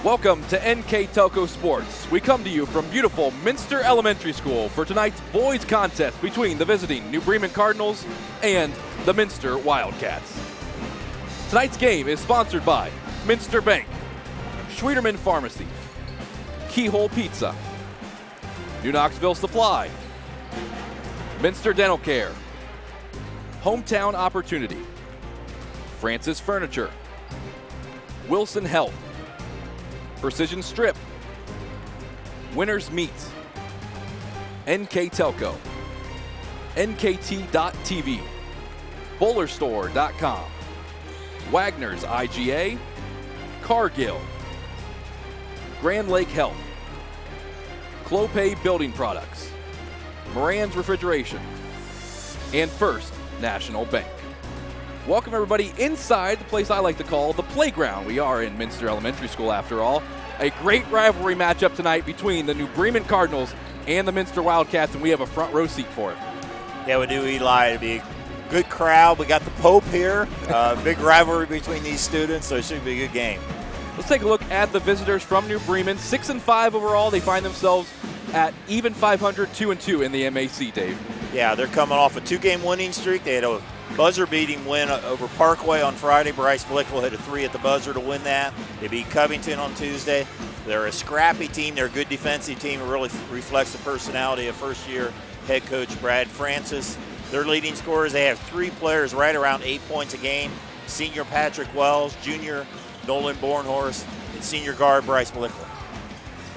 Welcome to NKTelco Sports. We come to you from beautiful Minster Elementary School for tonight's boys contest between the visiting New Bremen Cardinals and the Minster Wildcats. Tonight's game is sponsored by Minster Bank, Schwederman Pharmacy, Keyhole Pizza, New Knoxville Supply, Minster Dental Care, Hometown Opportunity, Francis Furniture, Wilson Health, Precision Strip, Winners Meats, NKTelco, NKT.TV, BowlerStore.com, Wagner's IGA, Cargill, Grand Lake Health, Clopay Building Products, Moran's Refrigeration, and First National Bank. Welcome everybody inside the place I like to call the playground. We are in Minster Elementary School after all. A great rivalry matchup tonight between the New Bremen Cardinals and the Minster Wildcats, and we have a front row seat for it. Yeah, we do, Eli. It'll be a good crowd. We got the Pope here. Big rivalry between these students, so it should be a good game. Let's take a look at the visitors from New Bremen. 6-5 overall. They find themselves at even 500, 2-2 in the MAC, Dave. Yeah, they're coming off a two-game winning streak. They had a buzzer-beating win over Parkway on Friday. Bryce Blickle hit a 3 at the buzzer to win that. They beat Covington on Tuesday. They're a scrappy team. They're a good defensive team. It really reflects the personality of first-year head coach Brad Francis. Their leading scorers, they have 3 players right around 8 points a game. Senior Patrick Wells, junior Nolan Bornhorst, and senior guard Bryce Blickle.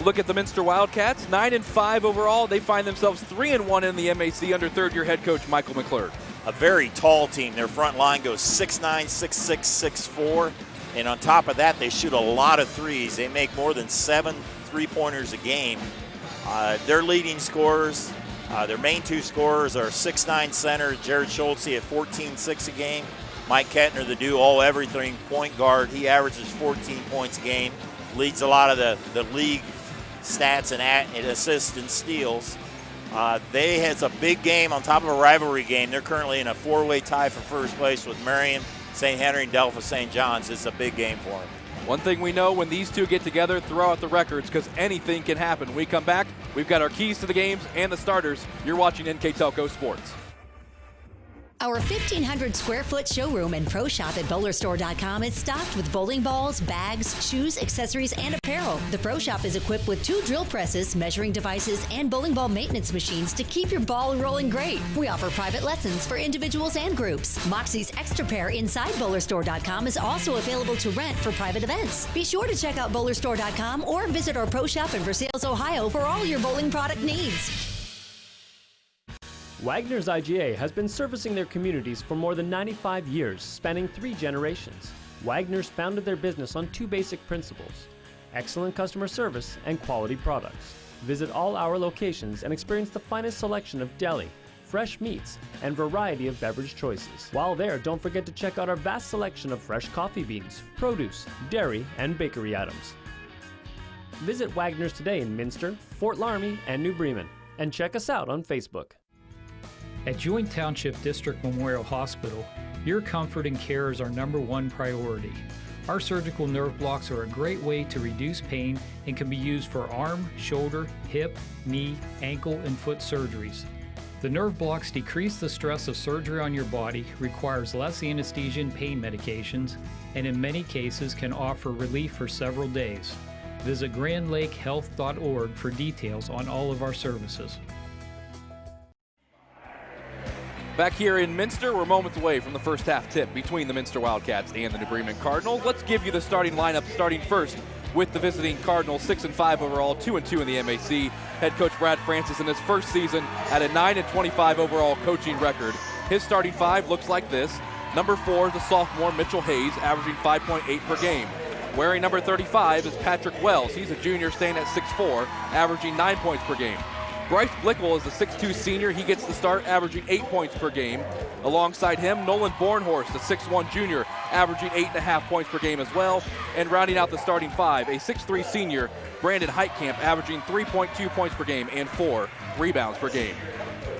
Look at the Minster Wildcats, 9-5 overall. They find themselves 3-1 in the MAC under third-year head coach Michael McClurg. A very tall team. Their front line goes 6'9", 6'6", 6'4", and on top of that, they shoot a lot of threes. They make more than 7 three-pointers a game. Their leading scorers, their main 2 scorers are 6'9" center Jared Schultze at 14.6 a game. Mike Kettner, the do-all-everything point guard, he averages 14 points a game, leads a lot of the league stats and assists and steals. They has a big game on top of a rivalry game. They're currently in a 4-way tie for first place with Marion, St. Henry, and Delphos St. John's. It's a big game for them. One thing we know when these two get together, throw out the records because anything can happen. When we come back, we've got our keys to the games and the starters. You're watching NKTelco Sports. Our 1,500 square foot showroom and pro shop at BowlerStore.com is stocked with bowling balls, bags, shoes, accessories, and apparel. The pro shop is equipped with 2 drill presses, measuring devices, and bowling ball maintenance machines to keep your ball rolling great. We offer private lessons for individuals and groups. Moxie's Extra Pair inside BowlerStore.com is also available to rent for private events. Be sure to check out BowlerStore.com or visit our pro shop in Versailles, Ohio for all your bowling product needs. Wagner's IGA has been servicing their communities for more than 95 years, spanning 3 generations. Wagner's founded their business on 2 basic principles: excellent customer service and quality products. Visit all our locations and experience the finest selection of deli, fresh meats, and variety of beverage choices. While there, don't forget to check out our vast selection of fresh coffee beans, produce, dairy, and bakery items. Visit Wagner's today in Minster, Fort Laramie, and New Bremen, and check us out on Facebook. At Joint Township District Memorial Hospital, your comfort and care is our #1 priority. Our surgical nerve blocks are a great way to reduce pain and can be used for arm, shoulder, hip, knee, ankle, and foot surgeries. The nerve blocks decrease the stress of surgery on your body, requires less anesthesia and pain medications, and in many cases can offer relief for several days. Visit grandlakehealth.org for details on all of our services. Back here in Minster, we're moments away from the first half tip between the Minster Wildcats and the New Bremen Cardinals. Let's give you the starting lineup, starting first with the visiting Cardinals, 6-5 overall, 2-2 in the MAC. Head coach Brad Francis in his first season at a 9-25 overall coaching record. His starting 5 looks like this. Number 4 is the sophomore Mitchell Hayes, averaging 5.8 per game. Wearing number 35 is Patrick Wells. He's a junior staying at 6'4", averaging 9 points per game. Bryce Blickle is the 6'2 senior. He gets the start, averaging 8 points per game. Alongside him, Nolan Bornhorst, the 6'1 junior, averaging 8.5 points per game as well. And rounding out the starting 5, a 6'3 senior, Brandon Heitkamp, averaging 3.2 points per game and 4 rebounds per game.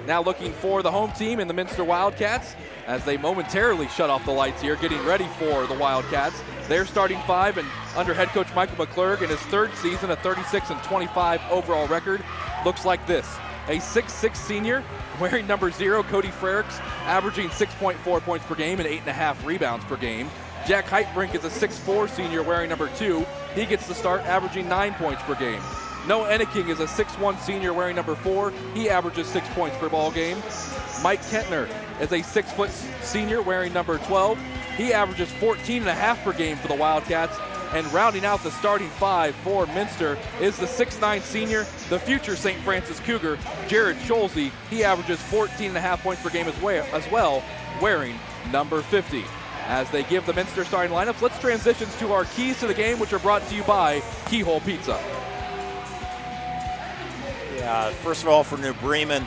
Now looking for the home team in the Minster Wildcats as they momentarily shut off the lights here, getting ready for the Wildcats. Their starting 5, and under head coach Michael McClurg in his third season, a 36-25 overall record. Looks like this. A 6'6 senior wearing number 0, Cody Frericks, averaging 6.4 points per game and 8.5 rebounds per game. Jack Heitbrink is a 6'4 senior wearing number 2. He gets the start, averaging 9 points per game. Noah Enneking is a 6'1 senior wearing number 4. He averages 6 points per ball game. Mike Kentner is a 6-foot senior wearing number 12. He averages 14.5 per game for the Wildcats. And rounding out the starting 5 for Minster is the 6'9 senior, the future St. Francis Cougar, Jared Scholze. He averages 14.5 points per game as well, wearing number 50. As they give the Minster starting lineups, let's transition to our keys to the game, which are brought to you by Keyhole Pizza. Yeah, first of all, for New Bremen,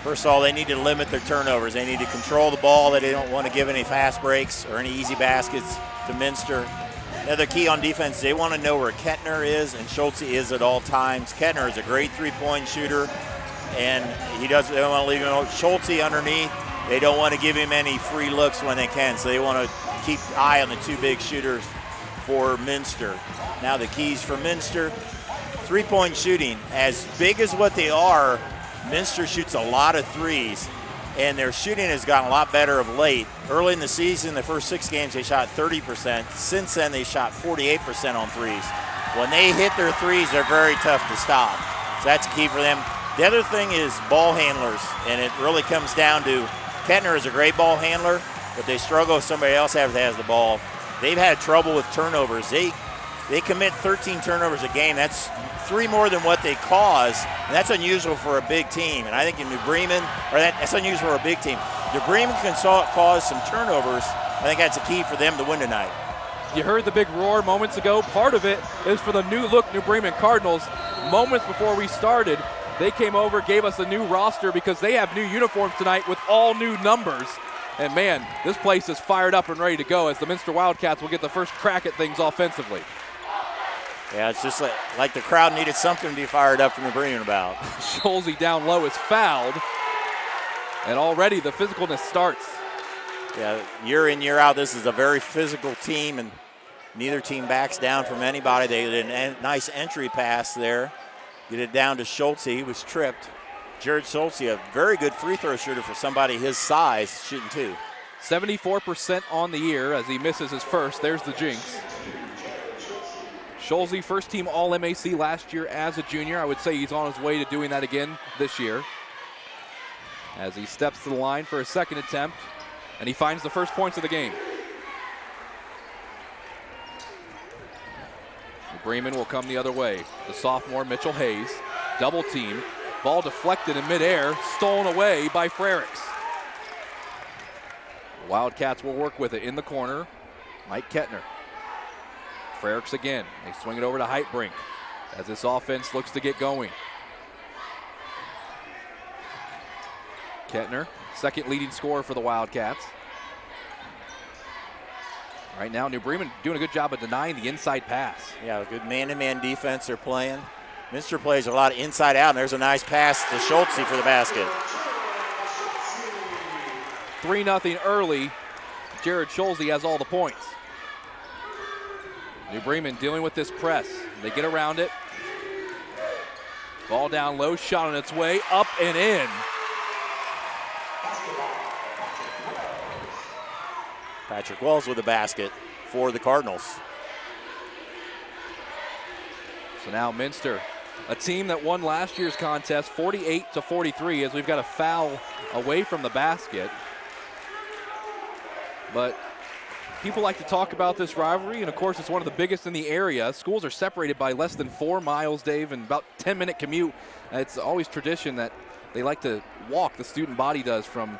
they need to limit their turnovers. They need to control the ball. They don't want to give any fast breaks or any easy baskets to Minster. Another key on defense, they want to know where Kettner is and Scholze is at all times. Kettner is a great three-point shooter, and they don't want to leave him Scholze underneath. They don't want to give him any free looks when they can, so they want to keep an eye on the two big shooters for Minster. Now the keys for Minster, three-point shooting. As big as what they are, Minster shoots a lot of threes, and their shooting has gotten a lot better of late. Early in the season, the first 6 games, they shot 30%. Since then, they shot 48% on threes. When they hit their threes, they're very tough to stop. So that's a key for them. The other thing is ball handlers, and it really comes down to Kettner is a great ball handler, but they struggle if somebody else has the ball. They've had trouble with turnovers. They commit 13 turnovers a game. That's 3 more than what they cause, and that's unusual for a big team. And I think in New Bremen, that's unusual for a big team. New Bremen can cause some turnovers. I think that's a key for them to win tonight. You heard the big roar moments ago. Part of it is for the new-look New Bremen Cardinals. Moments before we started, they came over, gave us a new roster because they have new uniforms tonight with all new numbers. And man, this place is fired up and ready to go as the Minster Wildcats will get the first crack at things offensively. Yeah, it's just like the crowd needed something to be fired up from New Bremen about. Scholze down low is fouled, and already the physicalness starts. Yeah, year in, year out, this is a very physical team, and neither team backs down from anybody. They did a nice entry pass there. Get it down to Scholze. He was tripped. Jared Scholze, a very good free throw shooter for somebody his size, shooting 2. 74% on the year as he misses his first. There's the jinx. Scholze, first team All-MAC last year as a junior. I would say he's on his way to doing that again this year. As he steps to the line for a second attempt, and he finds the first points of the game. Bremen will come the other way. The sophomore Mitchell Hayes, double team, ball deflected in midair, stolen away by Frericks. The Wildcats will work with it in the corner. Mike Kettner. Frericks again. They swing it over to Heitbrink as this offense looks to get going. Kettner, second leading scorer for the Wildcats. Right now, New Bremen doing a good job of denying the inside pass. Yeah, good man-to-man defense they're playing. Minster plays a lot of inside out, and there's a nice pass to Scholze for the basket. 3-0 early. Jared Scholze has all the points. New Bremen dealing with this press. They get around it. Ball down low, shot on its way, up and in. Patrick Wells with the basket for the Cardinals. So now Minster, a team that won last year's contest 48-43 as we've got a foul away from the basket. But people like to talk about this rivalry, and of course it's one of the biggest in the area. Schools are separated by less than 4 miles, Dave, and about 10-minute commute. It's always tradition that they like to walk, the student body does, from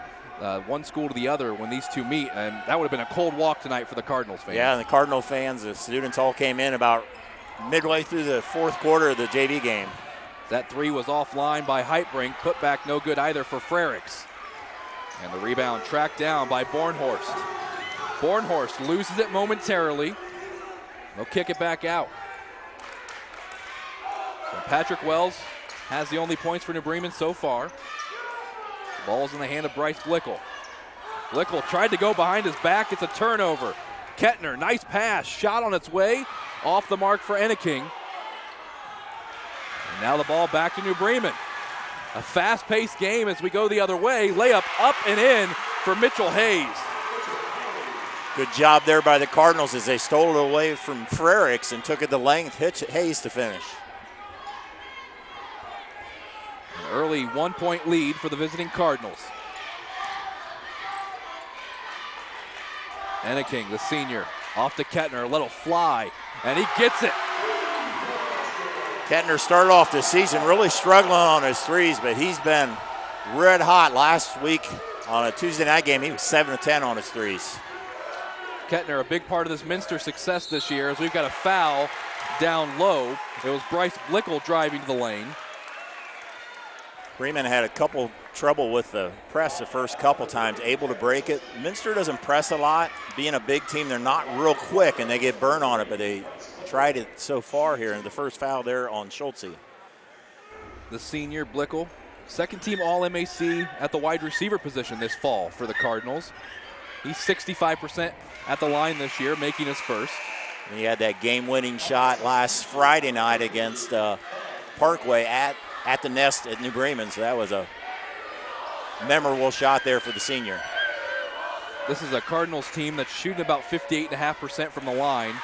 one school to the other when these two meet, and that would have been a cold walk tonight for the Cardinals fans. Yeah, and the Cardinal fans, the students all came in about midway through the fourth quarter of the JV game. That 3 was offline by Heitbrink, put back no good either for Frericks. And the rebound tracked down by Bornhorst. Bornhorst loses it momentarily. They'll kick it back out. So Patrick Wells has the only points for New Bremen so far. Ball's in the hand of Bryce Blickel. Blickel tried to go behind his back. It's a turnover. Kettner, nice pass, shot on its way, Off the mark for Enneking. And now the ball back to New Bremen. A fast-paced game as we go the other way. Layup up and in for Mitchell Hayes. Good job there by the Cardinals as they stole it away from Frericks and took it to length. Hayes to finish. An early 1-point lead for the visiting Cardinals. Enneking, the senior, off to Kettner, a little fly, and he gets it. Kettner started off the season really struggling on his threes, but he's been red hot. Last week on a Tuesday night game, he was 7 of 10 on his threes. Kettner, a big part of this Minster success this year, as we've got a foul down low. It was Bryce Blickel driving to the lane. Bremen had a couple trouble with the press the first couple times, able to break it. Minster doesn't press a lot. Being a big team, they're not real quick, and they get burned on it, but they tried it so far here, and the first foul there on Schultze. The senior Blickel, second team All-MAC at the wide receiver position this fall for the Cardinals. He's 65% at the line this year, making his first. And he had that game-winning shot last Friday night against Parkway at the Nest at New Bremen, so that was a memorable shot there for the senior. This is a Cardinals team that's shooting about 58.5% from the line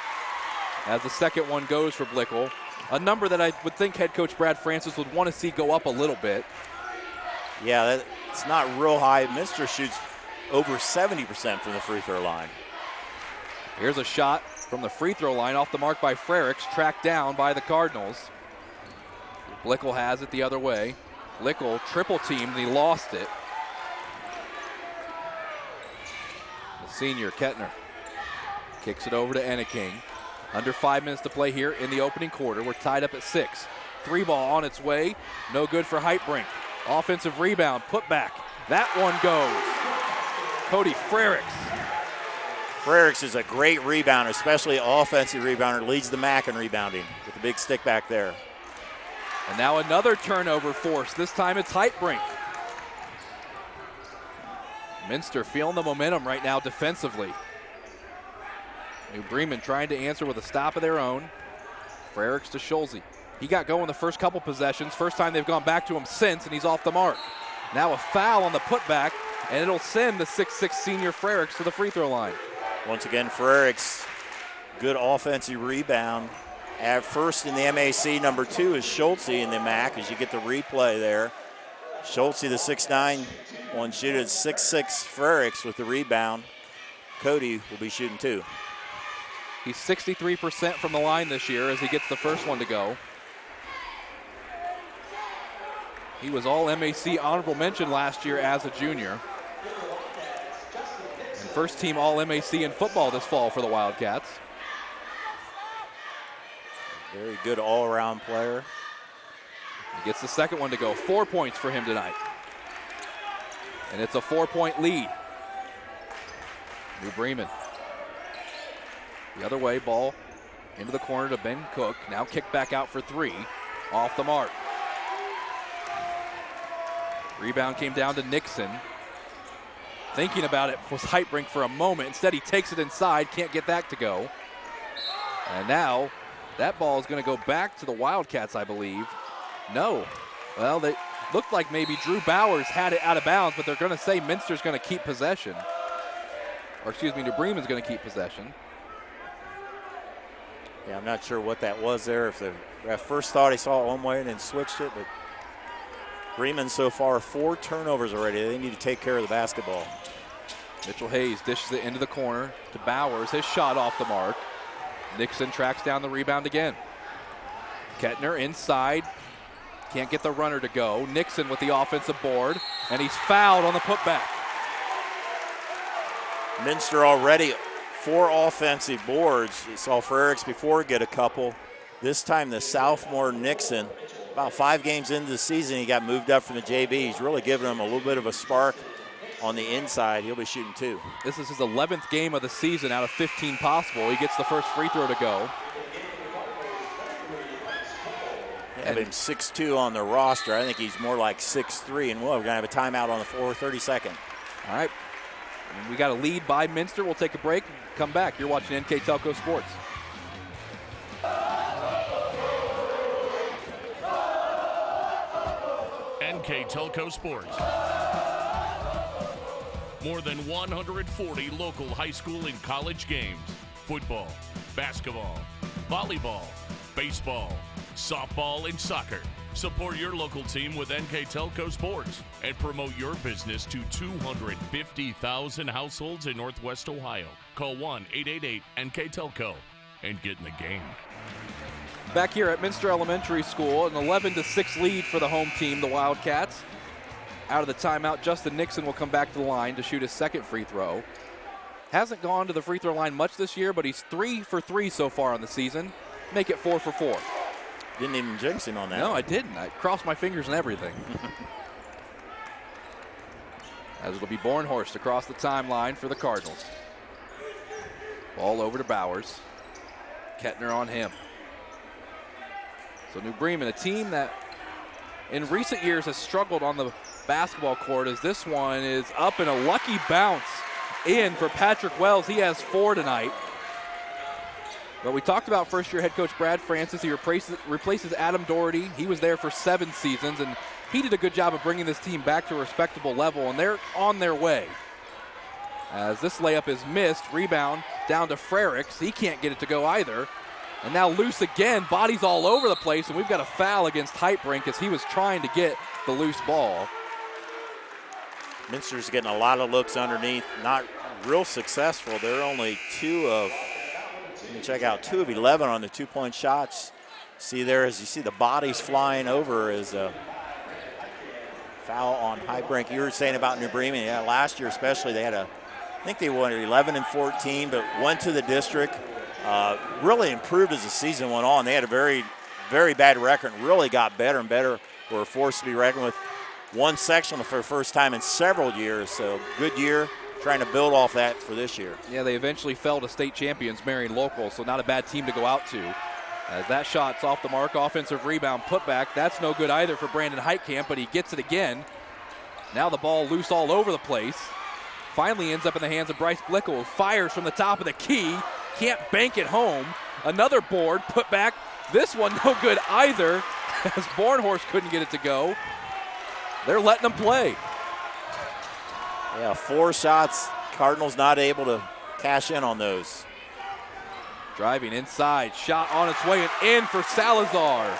as the second one goes for Blickel. A number that I would think head coach Brad Francis would want to see go up a little bit. Yeah, it's not real high. Minster shoots over 70% from the free throw line. Here's a shot from the free throw line off the mark by Frericks, tracked down by the Cardinals. Blickel has it the other way. Blickel triple teamed and he lost it. The senior Kettner kicks it over to Enneking. Under 5 minutes to play here in the opening quarter. We're tied up at 6. 3 ball on its way. No good for Heitbrink. Offensive rebound, put back. That one goes. Cody Frericks. Frericks is a great rebounder, especially offensive rebounder. Leads the MAC in rebounding with a big stick back there. And now another turnover force. This time it's Heitbrink. Minster feeling the momentum right now defensively. New Bremen trying to answer with a stop of their own. Frericks to Schulze. He got going the first couple possessions. First time they've gone back to him since, and he's off the mark. Now a foul on the putback, and it'll send the 6'6 senior Frericks to the free throw line. Once again, Frericks, good offensive rebound. At first in the MAC, number 2 is Schultze in the MAC as you get the replay there. Schultze, the 6'9", one shooter, 6'6 Frericks with the rebound. Cody will be shooting 2. He's 63% from the line this year as he gets the first one to go. He was all MAC honorable mention last year as a junior. And first team all MAC in football this fall for the Wildcats. Very good all-around player. He gets the second one to go. 4 points for him tonight. And it's a 4-point lead. New Bremen. The other way, ball into the corner to Ben Cook. Now kicked back out for 3. Off the mark. Rebound came down to Nixon. Thinking about it was Heitbrink for a moment. Instead, he takes it inside. Can't get that to go. And now that ball is going to go back to the Wildcats, I believe. No. Well, they looked like maybe Drew Bowers had it out of bounds, but they're going to say Minster's going to keep possession. Or excuse me, New Bremen's going to keep possession. Yeah, I'm not sure what that was there. If the ref first thought he saw it one way and then switched it, but Bremen so far 4 turnovers already. They need to take care of the basketball. Mitchell Hayes dishes it into the corner to Bowers. His shot off the mark. Nixon tracks down the rebound again. Kettner inside. Can't get the runner to go. Nixon with the offensive board, and he's fouled on the putback. Minster already 4 offensive boards. You saw Frericks before get a couple. This time the sophomore Nixon, about 5 games into the season, he got moved up from the JV. He's really giving him a little bit of a spark on the inside. He'll be shooting 2. This is his 11th game of the season out of 15 possible. He gets the first free throw to go. Have him 6'2" on the roster. I think he's more like 6'3", and we're going to have a timeout on the 32nd. All right. We got a lead by Minster. We'll take a break and come back. You're watching NKTelco Sports. NKTelco Sports. More than 140 local high school and college games. Football, basketball, volleyball, baseball, softball, and soccer. Support your local team with NKTelco Sports and promote your business to 250,000 households in Northwest Ohio. Call 1-888-NKTelco and get in the game. Back here at Minster Elementary School, an 11-6 lead for the home team, the Wildcats. Out of the timeout, Justin Nixon will come back to the line to shoot his second free throw. Hasn't gone to the free throw line much this year, but he's 3 for 3 so far on the season. Make it 4 for 4. Didn't even jinx him on that. No, I didn't. I crossed my fingers and everything. As it'll be Bornhorst across the timeline for the Cardinals. Ball over to Bowers. Kettner on him. So New Bremen, a team that in recent years has struggled on the basketball court, as this one is up in a lucky bounce in for Patrick Wells. He has 4 tonight. But we talked about first-year head coach Brad Francis. He replaces Adam Doherty. He was there for 7 seasons, and he did a good job of bringing this team back to a respectable level, and they're on their way. As this layup is missed, rebound down to Frericks. He can't get it to go either. And now loose again, bodies all over the place, and we've got a foul against Heitbrink as he was trying to get the loose ball. Minster's getting a lot of looks underneath, not real successful. They're only 2 of 11 on the 2-point shots. See there, as you see the bodies flying over, is a foul on Heitbrink. You were saying about New Bremen, yeah, last year especially, they had I think they won 11-14, but went to the district. Really improved as the season went on. They had a very, very bad record and really got better and better. Were forced to be reckoned with. One section for the first time in several years, so good year. Trying to build off that for this year. Yeah, they eventually fell to state champions, Marion Local, so not a bad team to go out to. As that shot's off the mark, offensive rebound, putback. That's no good either for Brandon Heitkamp, but he gets it again. Now the ball loose all over the place. Finally ends up in the hands of Bryce Blickel, who fires from the top of the key. Can't bank it home. Another board, putback. This one no good either, as Bornhorst couldn't get it to go. They're letting them play. Yeah, 4 shots. Cardinals not able to cash in on those. Driving inside, shot on its way and in for Salazar.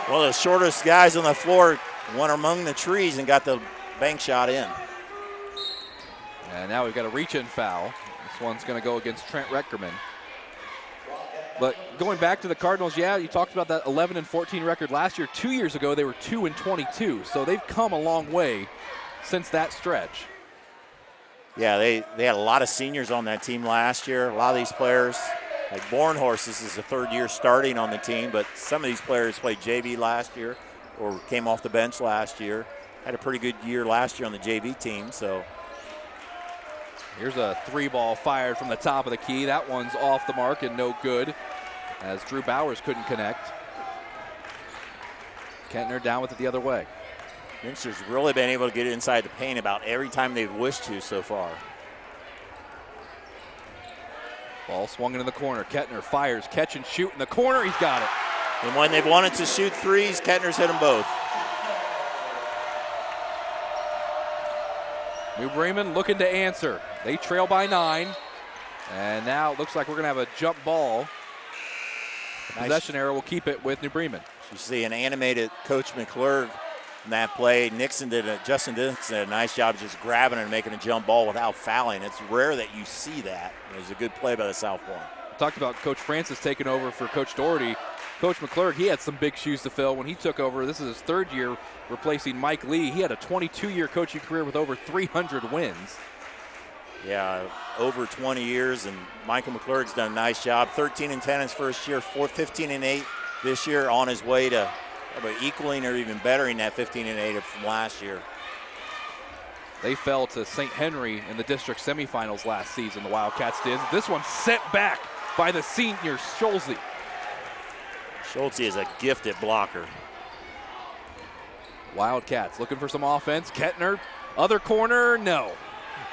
One of the shortest guys on the floor went among the trees and got the bank shot in. And now we've got a reach-in foul. This one's going to go against Trent Reckerman. But going back to the Cardinals, yeah, you talked about that 11-14 record last year. 2 years ago, they were 2-22. So they've come a long way since that stretch. Yeah, they had a lot of seniors on that team last year. A lot of these players, like Bornhorst, this is the 3rd year starting on the team, but some of these players played JV last year or came off the bench last year. Had a pretty good year last year on the JV team, so. Here's a 3-ball fired from the top of the key. That one's off the mark and no good, as Drew Bowers couldn't connect. Kettner down with it the other way. Minster's really been able to get inside the paint about every time they've wished to so far. Ball swung into the corner. Kettner fires, catch and shoot in the corner. He's got it. And when they've wanted to shoot threes, Kettner's hit them both. New Bremen looking to answer. They trail by 9. And now it looks like we're going to have a jump ball. The possession arrow will keep it with New Bremen. You see an animated Coach McClure in that play. Justin Nixon did a nice job just grabbing it and making a jump ball without fouling. It's rare that you see that. It was a good play by the Southpaw. Talked about Coach Francis taking over for Coach Doherty. Coach McClure, he had some big shoes to fill when he took over. This is his 3rd year replacing Mike Lee. He had a 22-year coaching career with over 300 wins. Yeah, over 20 years, and Michael McClurg's done a nice job. 13-10 his first year, 15-8 this year, on his way to equaling or even bettering that 15-8 from last year. They fell to St. Henry in the district semifinals last season, the Wildcats did. This one sent back by the senior Schulze. Schulze is a gifted blocker. Wildcats looking for some offense. Kettner, other corner, no.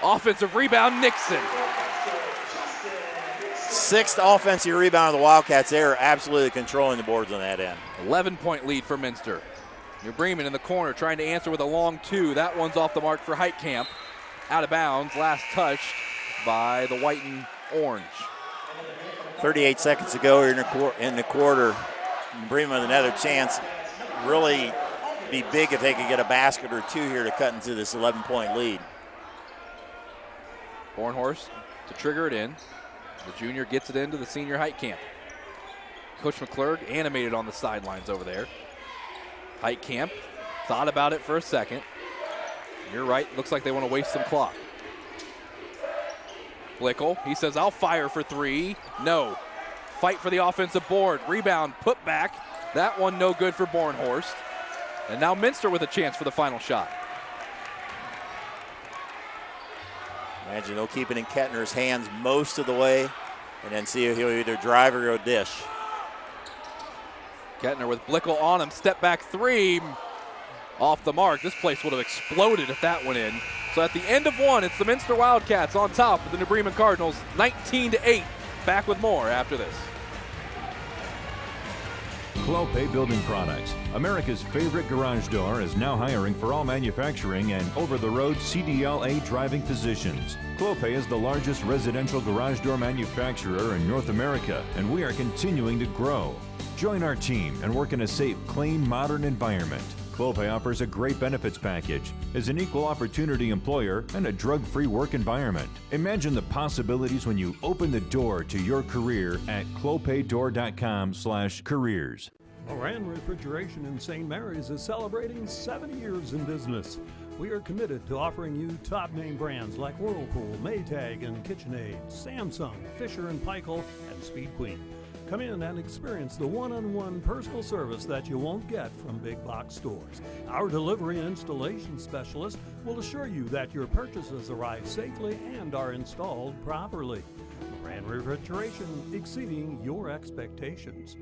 Offensive rebound, Nixon. 6th offensive rebound of the Wildcats. They are absolutely controlling the boards on that end. 11-point lead for Minster. New Bremen in the corner trying to answer with a long 2. That one's off the mark for Heitkamp. Out of bounds, last touched by the white and orange. 38 seconds to go in the quarter. Bremen with another chance. Really be big if they could get a basket or 2 here to cut into this 11-point lead. Bornhorst to trigger it in. The junior gets it into the senior Heitkamp. Coach McClurg animated on the sidelines over there. Heitkamp thought about it for a second. You're right, looks like they want to waste some clock. Blickel, he says, I'll fire for 3. No. Fight for the offensive board. Rebound, put back. That one no good for Bornhorst. And now Minster with a chance for the final shot. Imagine they'll keep it in Kettner's hands most of the way and then see if he'll either drive or go dish. Kettner with Blickel on him, step back 3. Off the mark. This place would have exploded if that went in. So at the end of 1, it's the Minster Wildcats on top of the New Bremen Cardinals, 19-8. Back with more after this. Clopay Building Products, America's favorite garage door, is now hiring for all manufacturing and over-the-road CDLA driving positions. Clopay is the largest residential garage door manufacturer in North America, and we are continuing to grow. Join our team and work in a safe, clean, modern environment. Clopay offers a great benefits package, is an equal opportunity employer, and a drug-free work environment. Imagine the possibilities when you open the door to your career at clopaydoor.com/careers. Moran Refrigeration in St. Mary's is celebrating 70 years in business. We are committed to offering you top name brands like Whirlpool, Maytag, and KitchenAid, Samsung, Fisher & Paykel, and Speed Queen. Come in and experience the one-on-one personal service that you won't get from big box stores. Our delivery and installation specialist will assure you that your purchases arrive safely and are installed properly. Moran Refrigeration, exceeding your expectations.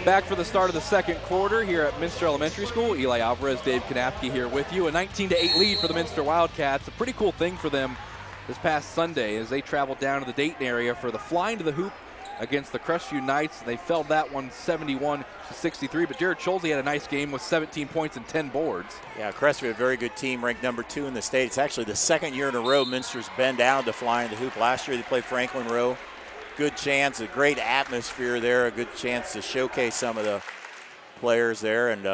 Back for the start of the second quarter here at Minster Elementary School. Eli Alvarez, Dave Kanapke here with you. A 19-8 lead for the Minster Wildcats. A pretty cool thing for them this past Sunday as they traveled down to the Dayton area for the flying to the hoop against the Crestview Knights. They felled that one 71-63, but Jared Schulze had a nice game with 17 points and 10 boards. Yeah, Crestview, a very good team, ranked number 2 in the state. It's actually the second year in a row Minster's been down to flying the hoop. Last year they played Franklin Rowe. Good chance, a great atmosphere there, a good chance to showcase some of the players there. And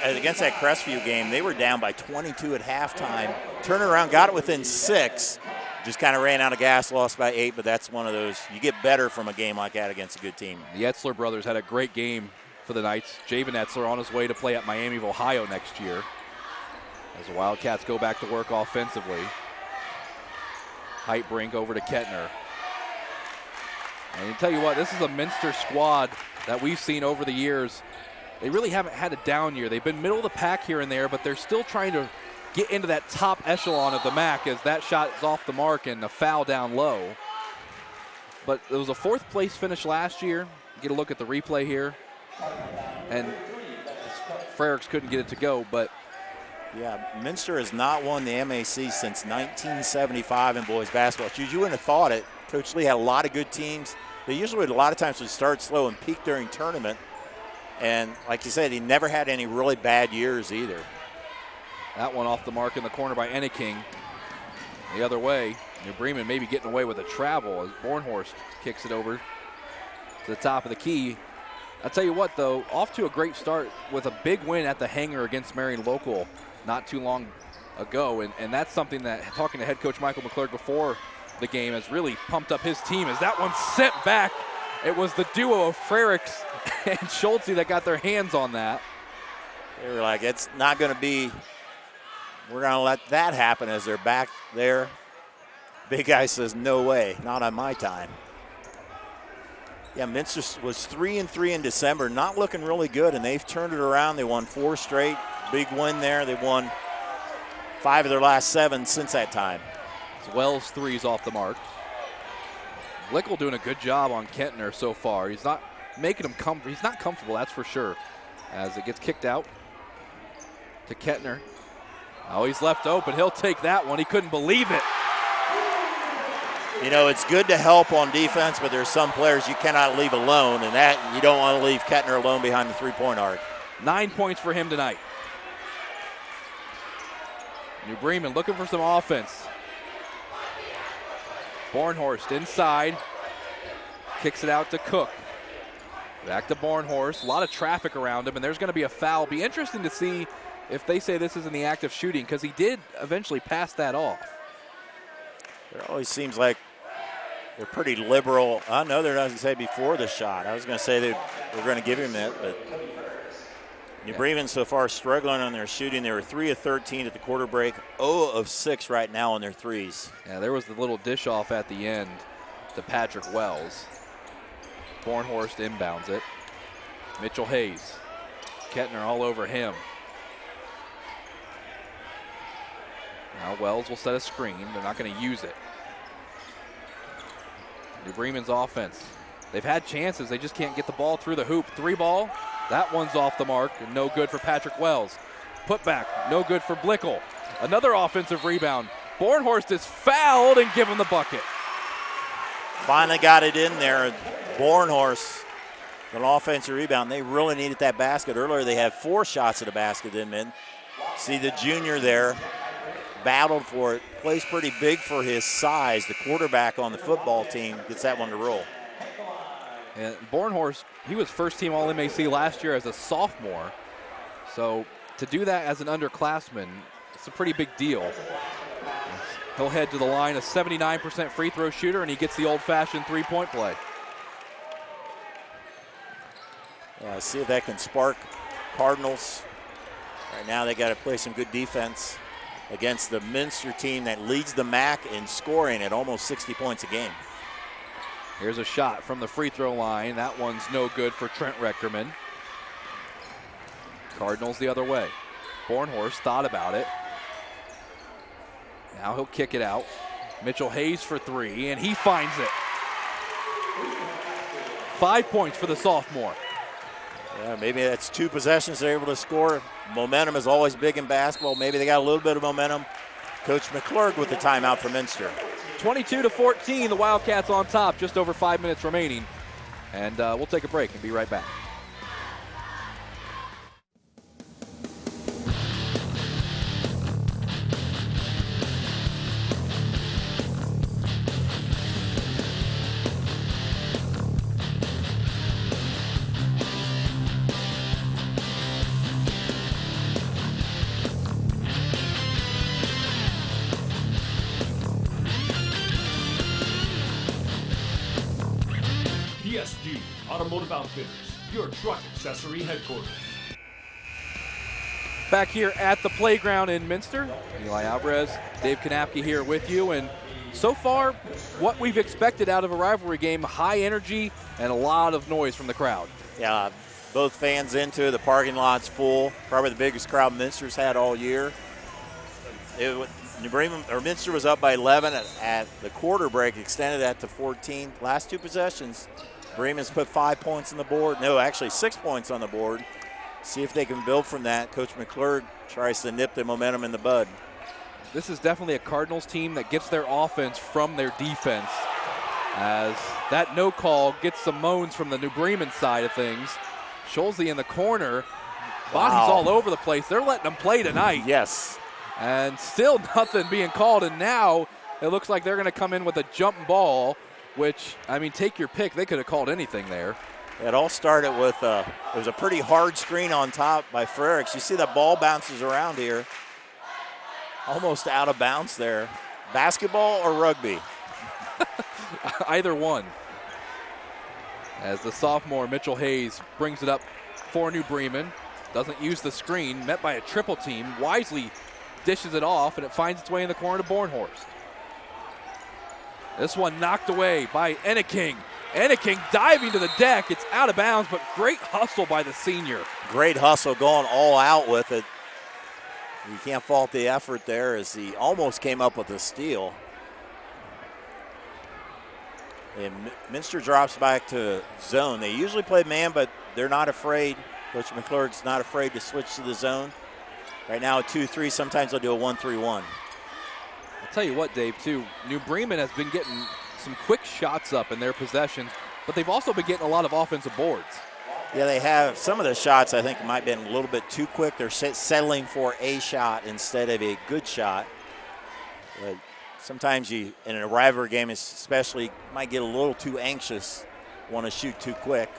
against that Crestview game, they were down by 22 at halftime. Turned around, got it within 6. Just kind of ran out of gas, lost by 8, but that's one of those, you get better from a game like that against a good team. The Etzler brothers had a great game for the Knights. Javen Etzler on his way to play at Miami of Ohio next year as the Wildcats go back to work offensively. Heitbrink over to Kettner. And I tell you what, this is a Minster squad that we've seen over the years. They really haven't had a down year. They've been middle of the pack here and there, but they're still trying to get into that top echelon of the MAC as that shot is off the mark and a foul down low. But it was a 4th place finish last year. Get a look at the replay here. And Frericks couldn't get it to go, but yeah, Minster has not won the MAC since 1975 in boys basketball. You wouldn't have thought it. Coach Lee had a lot of good teams. They usually, a lot of times, would start slow and peak during tournament. And like you said, he never had any really bad years either. That one off the mark in the corner by Enneking. The other way, New Bremen maybe getting away with a travel as Bornhorst kicks it over to the top of the key. I'll tell you what, though, off to a great start with a big win at the Hangar against Marion Local not too long ago. And that's something that, talking to head coach Michael McClurg before the game, has really pumped up his team as that one sent back. It was the duo of Frericks and Schulze that got their hands on that. They were like, it's not going to be, we're going to let that happen as they're back there. Big guy says, no way, not on my time. Yeah, Minster was 3-3 in December, not looking really good, and they've turned it around. They won 4 straight. Big win there. They won 5 of their last 7 since that time. As Wells' 3's off the mark. Blickel doing a good job on Kettner so far. He's not making him he's not comfortable, that's for sure. As it gets kicked out to Kettner. Oh, he's left open. He'll take that one. He couldn't believe it. You know, it's good to help on defense, but there's some players you cannot leave alone, and that you don't want to leave Kettner alone behind the three-point arc. 9 points for him tonight. New Bremen looking for some offense. Bornhorst inside. Kicks it out to Cook. Back to Bornhorst. A lot of traffic around him, and there's going to be a foul. Be interesting to see if they say this is in the act of shooting, because he did eventually pass that off. It always seems like they're pretty liberal. I know they're not going to say before the shot. I was going to say they were going to give him it, but New Bremen so far struggling on their shooting. They were 3 of 13 at the quarter break, 0 of 6 right now on their threes. Yeah, there was the little dish off at the end to Patrick Wells. Bornhorst inbounds it. Mitchell Hayes. Kettner all over him. Now Wells will set a screen. They're not going to use it. New Bremen's offense. They've had chances. They just can't get the ball through the hoop. 3 ball. That one's off the mark and no good for Patrick Wells. Put back. No good for Blickel. Another offensive rebound. Bornhorst is fouled and given the bucket. Finally got it in there. Bornhorst, an offensive rebound. They really needed that basket. Earlier they had 4 shots at the basket in mid. See the junior there. Battled for it, plays pretty big for his size. The quarterback on the football team gets that one to roll. And Bornhorst, he was first team All-MAC last year as a sophomore. So to do that as an underclassman, it's a pretty big deal. He'll head to the line, a 79% free throw shooter, and he gets the old-fashioned three-point play. See if that can spark Cardinals. Right now they got to play some good defense against the Minster team that leads the MAC in scoring at almost 60 points a game. Here's a shot from the free throw line. That one's no good for Trent Reckerman. Cardinals the other way. Bornhorst thought about it. Now he'll kick it out. Mitchell Hayes for 3, and he finds it. 5 points for the sophomore. Yeah, maybe that's 2 possessions they're able to score. Momentum is always big in basketball. Maybe they got a little bit of momentum. Coach McClurg with the timeout for Minster. 22-14, the Wildcats on top, just over 5 minutes remaining. And we'll take a break and be right back. PSG Automotive Outfitters, your truck accessory headquarters. Back here at the playground in Minster, Eli Alvarez, Dave Kanapke here with you, and so far what we've expected out of a rivalry game, high energy and a lot of noise from the crowd. Yeah, both fans into it. The parking lot's full, probably the biggest crowd Minster's had all year. New Bremen, or Minster was up by 11 at the quarter break, extended that to 14. Last 2 possessions, Bremen's put 5 points on the board. No, actually 6 points on the board. See if they can build from that. Coach McClurg tries to nip the momentum in the bud. This is definitely a Cardinals team that gets their offense from their defense, as that no call gets some moans from the New Bremen side of things. Scholze in the corner. Bodies all over the place. They're letting them play tonight. Yes. And still nothing being called, and now it looks like they're going to come in with a jump ball, which, I mean, take your pick. They could have called anything there. It all started with it was a pretty hard screen on top by Frericks. You see that ball bounces around here. Almost out of bounds there. Basketball or rugby? Either one. As the sophomore Mitchell Hayes brings it up for New Bremen. Doesn't use the screen, met by a triple team. Wisely dishes it off, and it finds its way in the corner to Bornhorst. This one knocked away by Enneking. Enneking diving to the deck. It's out of bounds, but great hustle by the senior. Great hustle, going all out with it. You can't fault the effort there, as he almost came up with a steal. And Minster drops back to zone. They usually play man, but they're not afraid. Coach McClurg's not afraid to switch to the zone. Right now, a 2-3. Sometimes they'll do a 1-3-1. I'll tell you what, Dave, too. New Bremen has been getting some quick shots up in their possessions, but they've also been getting a lot of offensive boards. Yeah, they have. Some of the shots I think might have been a little bit too quick. They're settling for a shot instead of a good shot. But sometimes you, in a rivalry game especially, might get a little too anxious, want to shoot too quick.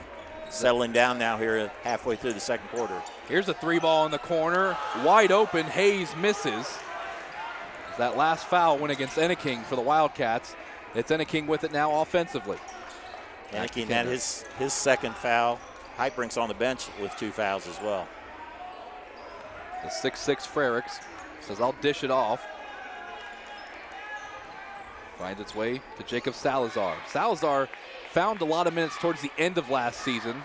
Settling down now here halfway through the second quarter. Here's a 3-ball in the corner, wide open. Hayes misses. That last foul went against Enneking for the Wildcats. It's Enneking with it now offensively. Enneking had his second foul. Heitbrink's on the bench with 2 fouls as well. The 6'6" Frericks says, I'll dish it off. Finds its way to Jacob Salazar. Salazar found a lot of minutes towards the end of last season.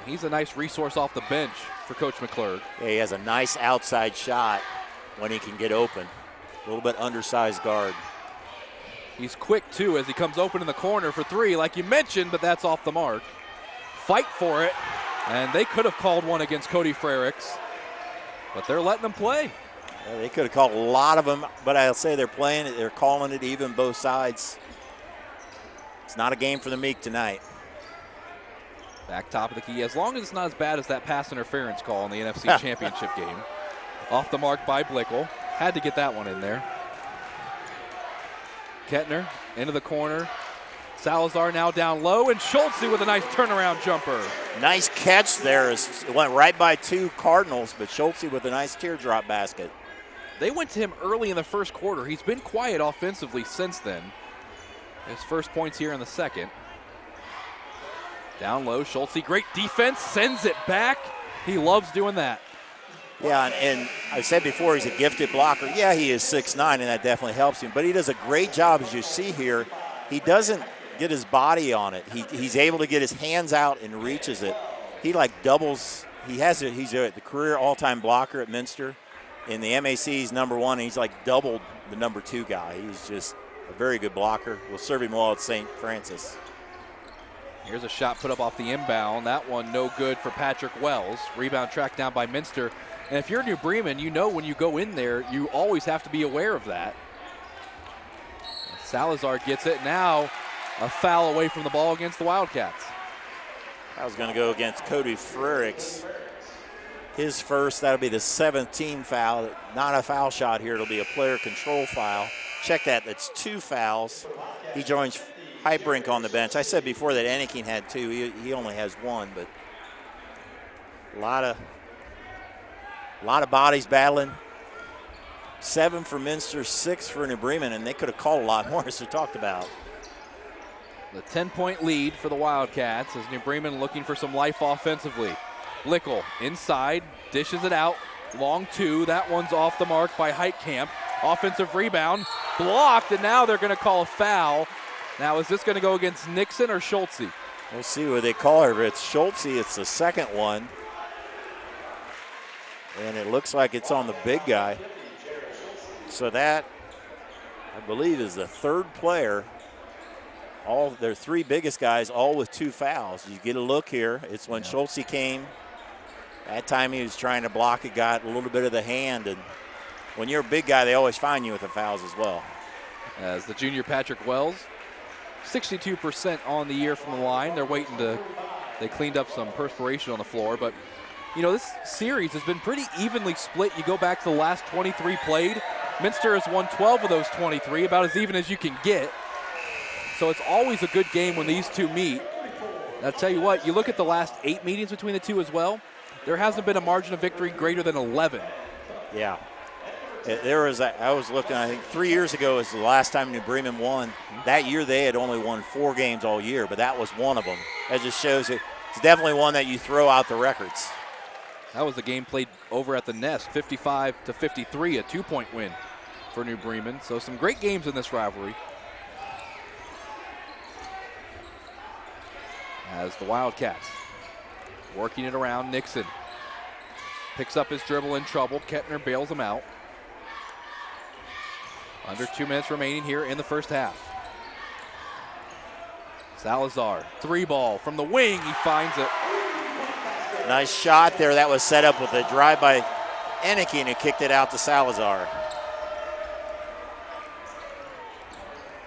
He's a nice resource off the bench for Coach McClurg. Yeah, he has a nice outside shot when he can get open. A little bit undersized guard. He's quick, too, as he comes open in the corner for 3, like you mentioned, but that's off the mark. Fight for it, and they could have called one against Cody Frericks, but they're letting them play. Yeah, they could have called a lot of them, but I'll say they're playing it. They're calling it even both sides. It's not a game for the meek tonight. Back top of the key, as long as it's not as bad as that pass interference call in the NFC Championship game. Off the mark by Blickel. Had to get that one in there. Kettner into the corner. Salazar now down low, and Schultze with a nice turnaround jumper. Nice catch there. It went right by 2 Cardinals, but Schultze with a nice teardrop basket. They went to him early in the first quarter. He's been quiet offensively since then. His first points here in the second. Down low, Schultze, great defense, sends it back. He loves doing that. Yeah, and I said before he's a gifted blocker. Yeah, he is 6'9", and that definitely helps him. But he does a great job, as you see here. He doesn't get his body on it. He's able to get his hands out and reaches it. He like doubles. He's the career all-time blocker at Minster. In the MAC, he's number 1, and he's like doubled the number 2 guy. He's just a very good blocker. Will serve him well at St. Francis. Here's a shot put up off the inbound. That one no good for Patrick Wells. Rebound tracked down by Minster. And if you're New Bremen, you know when you go in there, you always have to be aware of that. Salazar gets it. Now a foul away from the ball against the Wildcats. I was going to go against Cody Frericks. His first, that'll be the 17th foul. Not a foul shot here. It'll be a player control foul. Check that. That's 2 fouls. He joins Heitbrink on the bench. I said before that Enneking had 2. He only has 1, but a lot of bodies battling. 7 for Minster, 6 for New Bremen, and they could have called a lot more, as we talked about. The 10-point lead for the Wildcats as New Bremen looking for some life offensively. Blickel inside, dishes it out. Long 2, that one's off the mark by Heitkamp. Offensive rebound, blocked, and now they're going to call a foul. Now, is this going to go against Nixon or Schultze? We'll see what they call her. If it's Schultze, it's the second one. And it looks like it's on the big guy. So that, I believe, is the 3rd player. All their 3 biggest guys, all with 2 fouls. You get a look here. It's when Schultze came. That time he was trying to block it, got a little bit of the hand. And when you're a big guy, they always find you with the fouls as well. As the junior Patrick Wells, 62% on the year from the line. They cleaned up some perspiration on the floor. But, you know, this series has been pretty evenly split. You go back to the last 23 played. Minster has won 12 of those 23, about as even as you can get. So it's always a good game when these two meet. I'll tell you what, you look at the last 8 meetings between the two as well, there hasn't been a margin of victory greater than 11. Yeah. I was looking, I think 3 years ago was the last time New Bremen won. That year they had only won 4 games all year, but that was one of them. That just shows it's definitely one that you throw out the records. That was the game played over at the Nest, 55-53, a 2-point win for New Bremen. So some great games in this rivalry. As the Wildcats working it around, Nixon picks up his dribble in trouble. Kettner bails him out. Under 2 minutes remaining here in the first half. Salazar, 3-ball from the wing. He finds it. Nice shot there. That was set up with a drive by Enneking, who kicked it out to Salazar.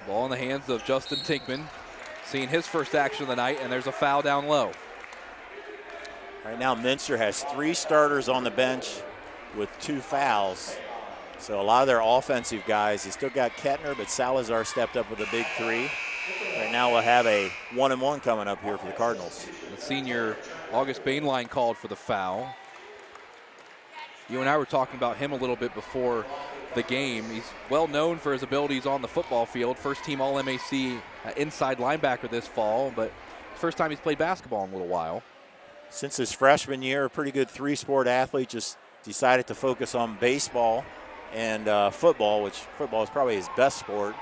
Ball in the hands of Justin Tinkman, seeing his first action of the night, and there's a foul down low. Right now, Minster has 3 starters on the bench with 2 fouls. So a lot of their offensive guys, they still got Kettner, but Salazar stepped up with a big 3. Right now we'll have a 1-and-1 coming up here for the Cardinals. The senior August Bainline called for the foul. You and I were talking about him a little bit before the game. He's well known for his abilities on the football field. First team All-MAC inside linebacker this fall, but first time he's played basketball in a little while. Since his freshman year, a pretty good 3-sport athlete, just decided to focus on baseball and football, which football is probably his best sport,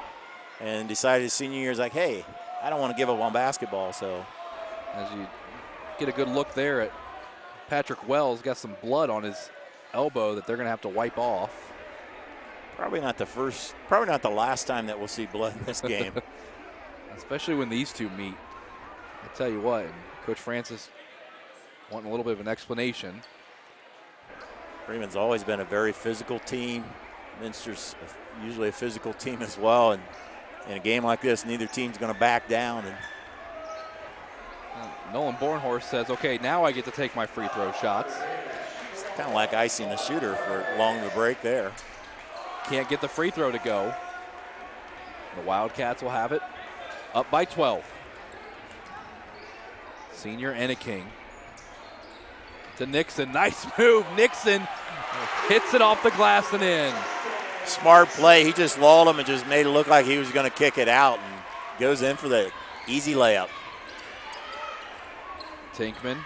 and decided his senior year is like, hey, I don't want to give up on basketball. So as you get a good look there at Patrick Wells, got some blood on his elbow that they're going to have to wipe off. Probably not the last time that we'll see blood in this game. Especially when these two meet. I tell you what, Coach Francis wanting a little bit of an explanation. Bremen's always been a very physical team. Minster's usually a physical team as well. And in a game like this, neither team's going to back down. And Nolan Bornhorst says, okay, now I get to take my free throw shots. It's kind of like icing the shooter for along the break there. Can't get the free throw to go. The Wildcats will have it up by 12. Senior Enneking to Nixon. Nice move. Nixon hits it off the glass and in. Smart play. He just lulled him and just made it look like he was going to kick it out and goes in for the easy layup. Tinkman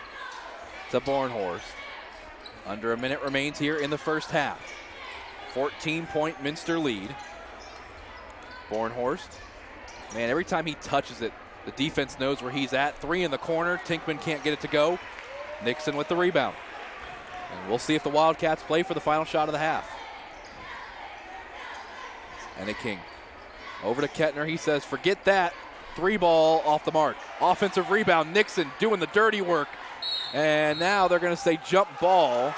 to Bornhorst. Under a minute remains here in the first half. 14-point Minster lead. Bornhorst. Man, every time he touches it, the defense knows where he's at. 3 in the corner. Tinkman can't get it to go. Nixon with the rebound. And we'll see if the Wildcats play for the final shot of the half. And a King. Over to Kettner. He says, forget that. 3 ball off the mark. Offensive rebound. Nixon doing the dirty work. And now they're going to say jump ball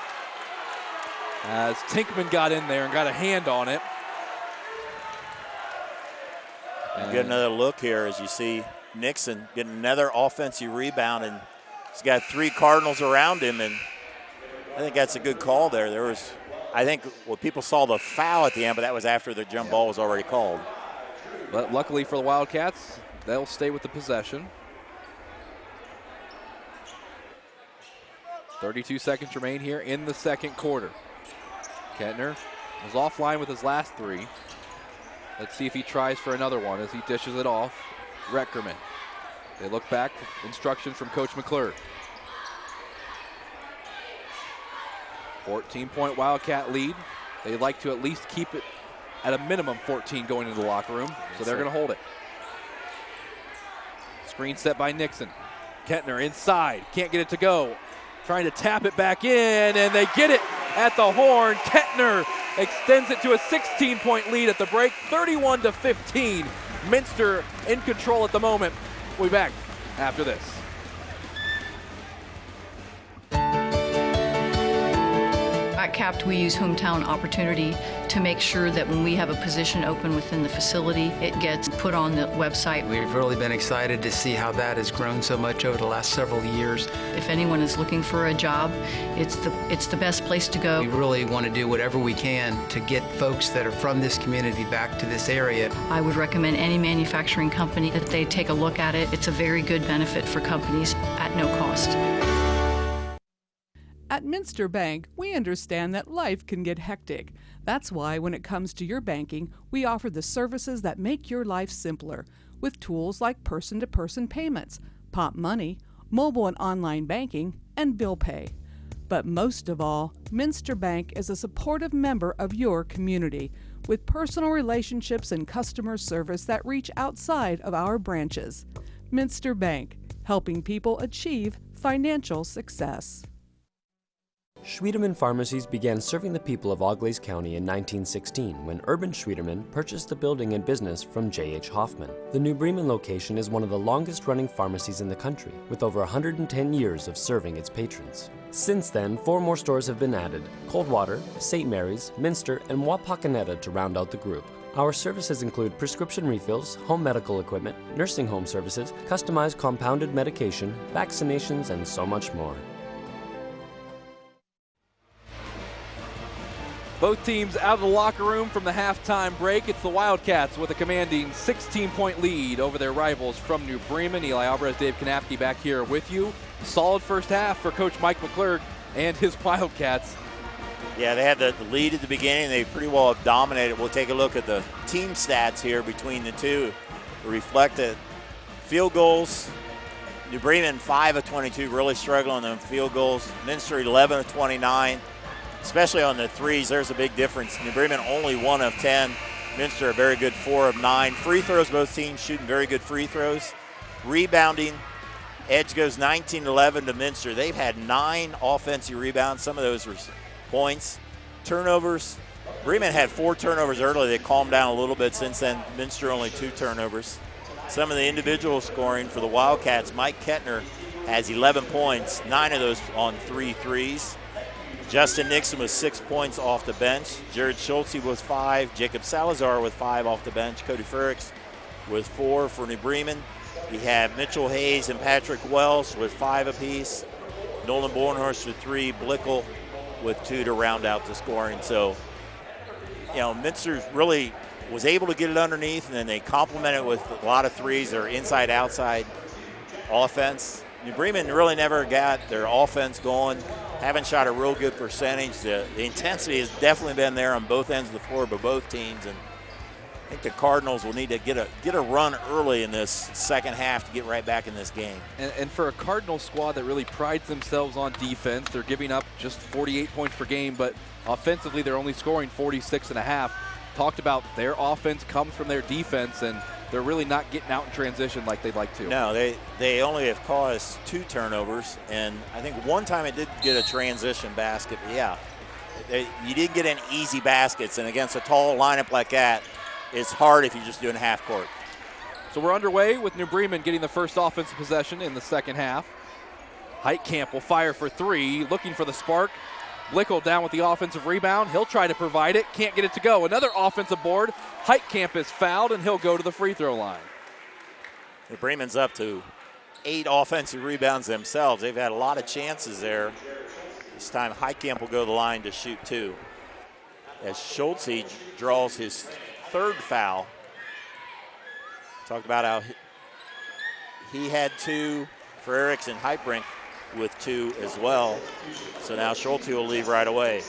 as Tinkman got in there and got a hand on it. And get another look here as you see Nixon get another offensive rebound, and he's got 3 Cardinals around him, and I think that's a good call there. There was, I think, well, people saw the foul at the end, but that was after the jump ball was already called. But luckily for the Wildcats, they'll stay with the possession. 32 seconds remain here in the second quarter. Kettner was offline with his last 3. Let's see if he tries for another one as he dishes it off. Reckerman. They look back, instructions from Coach McClure. 14-point Wildcat lead. They'd like to at least keep it at a minimum 14 going into the locker room, so they're going to hold it. Screen set by Nixon. Kettner inside, can't get it to go. Trying to tap it back in, and they get it at the horn. Kettner extends it to a 16-point lead at the break, 31-15. Minster in control at the moment. We'll be back after this. At CAPT, we use hometown opportunity to make sure that when we have a position open within the facility, it gets put on the website. We've really been excited to see how that has grown so much over the last several years. If anyone is looking for a job, it's the best place to go. We really want to do whatever we can to get folks that are from this community back to this area. I would recommend any manufacturing company that they take a look at it. It's a very good benefit for companies at no cost. At Minster Bank, we understand that life can get hectic. That's why when it comes to your banking, we offer the services that make your life simpler with tools like person-to-person payments, Pop Money, mobile and online banking, and bill pay. But most of all, Minster Bank is a supportive member of your community with personal relationships and customer service that reach outside of our branches. Minster Bank, helping people achieve financial success. Schwiedemann Pharmacies began serving the people of Auglaize County in 1916 when Urban Schwiedemann purchased the building and business from J.H. Hoffman. The New Bremen location is one of the longest-running pharmacies in the country, with over 110 years of serving its patrons. Since then, 4 more stores have been added: Coldwater, St. Mary's, Minster, and Wapakoneta to round out the group. Our services include prescription refills, home medical equipment, nursing home services, customized compounded medication, vaccinations, and so much more. Both teams out of the locker room from the halftime break. It's the Wildcats with a commanding 16-point lead over their rivals from New Bremen. Eli Alvarez, Dave Kanapke back here with you. Solid first half for Coach Mike McClurg and his Wildcats. Yeah, they had the lead at the beginning. They pretty well have dominated. We'll take a look at the team stats here between the two to reflect it. Field goals, New Bremen 5 of 22, really struggling on field goals. Minster 11 of 29. Especially on the threes, there's a big difference. New Bremen only 1 of 10. Minster a very good 4 of 9. Free throws, both teams shooting very good free throws. Rebounding, Edge goes 19-11 to Minster. They've had 9 offensive rebounds. Some of those were points. Turnovers, Bremen had 4 turnovers early. They calmed down a little bit since then. Minster only 2 turnovers. Some of the individual scoring for the Wildcats, Mike Kettner has 11 points, 9 of those on 3 threes. Justin Nixon with 6 points off the bench. Jared Schultze with 5. Jacob Salazar with 5 off the bench. Cody Frericks with 4 for New Bremen. We have Mitchell Hayes and Patrick Wells with 5 apiece. Nolan Bornhorst with 3. Blickel with 2 to round out the scoring. So, you know, Minster really was able to get it underneath, and then they complemented with a lot of threes. Their inside-outside offense. New Bremen really never got their offense going. Haven't shot a real good percentage. The intensity has definitely been there on both ends of the floor by both teams, and I think the Cardinals will need to get a run early in this second half to get right back in this game. And for a Cardinals squad that really prides themselves on defense, they're giving up just 48 points per game, but offensively they're only scoring 46.5. Talked about their offense comes from their defense, and they're really not getting out in transition like they'd like to. No, they only have caused 2 turnovers, and I think one time it did get a transition basket. But yeah, you didn't get any easy baskets, and against a tall lineup like that, it's hard if you're just doing half court. So we're underway with New Bremen getting the first offensive possession in the second half. Heitkamp will fire for 3, looking for the spark. Blickel down with the offensive rebound. He'll try to provide it. Can't get it to go. Another offensive board. Heitkamp is fouled, and he'll go to the free throw line. The Bremen's up to 8 offensive rebounds themselves. They've had a lot of chances there. This time Heitkamp will go to the line to shoot 2. As Schultze draws his 3rd foul. Talked about how he had 2. Frericks and Heitbrink with 2 as well. So now Schultze will leave right away.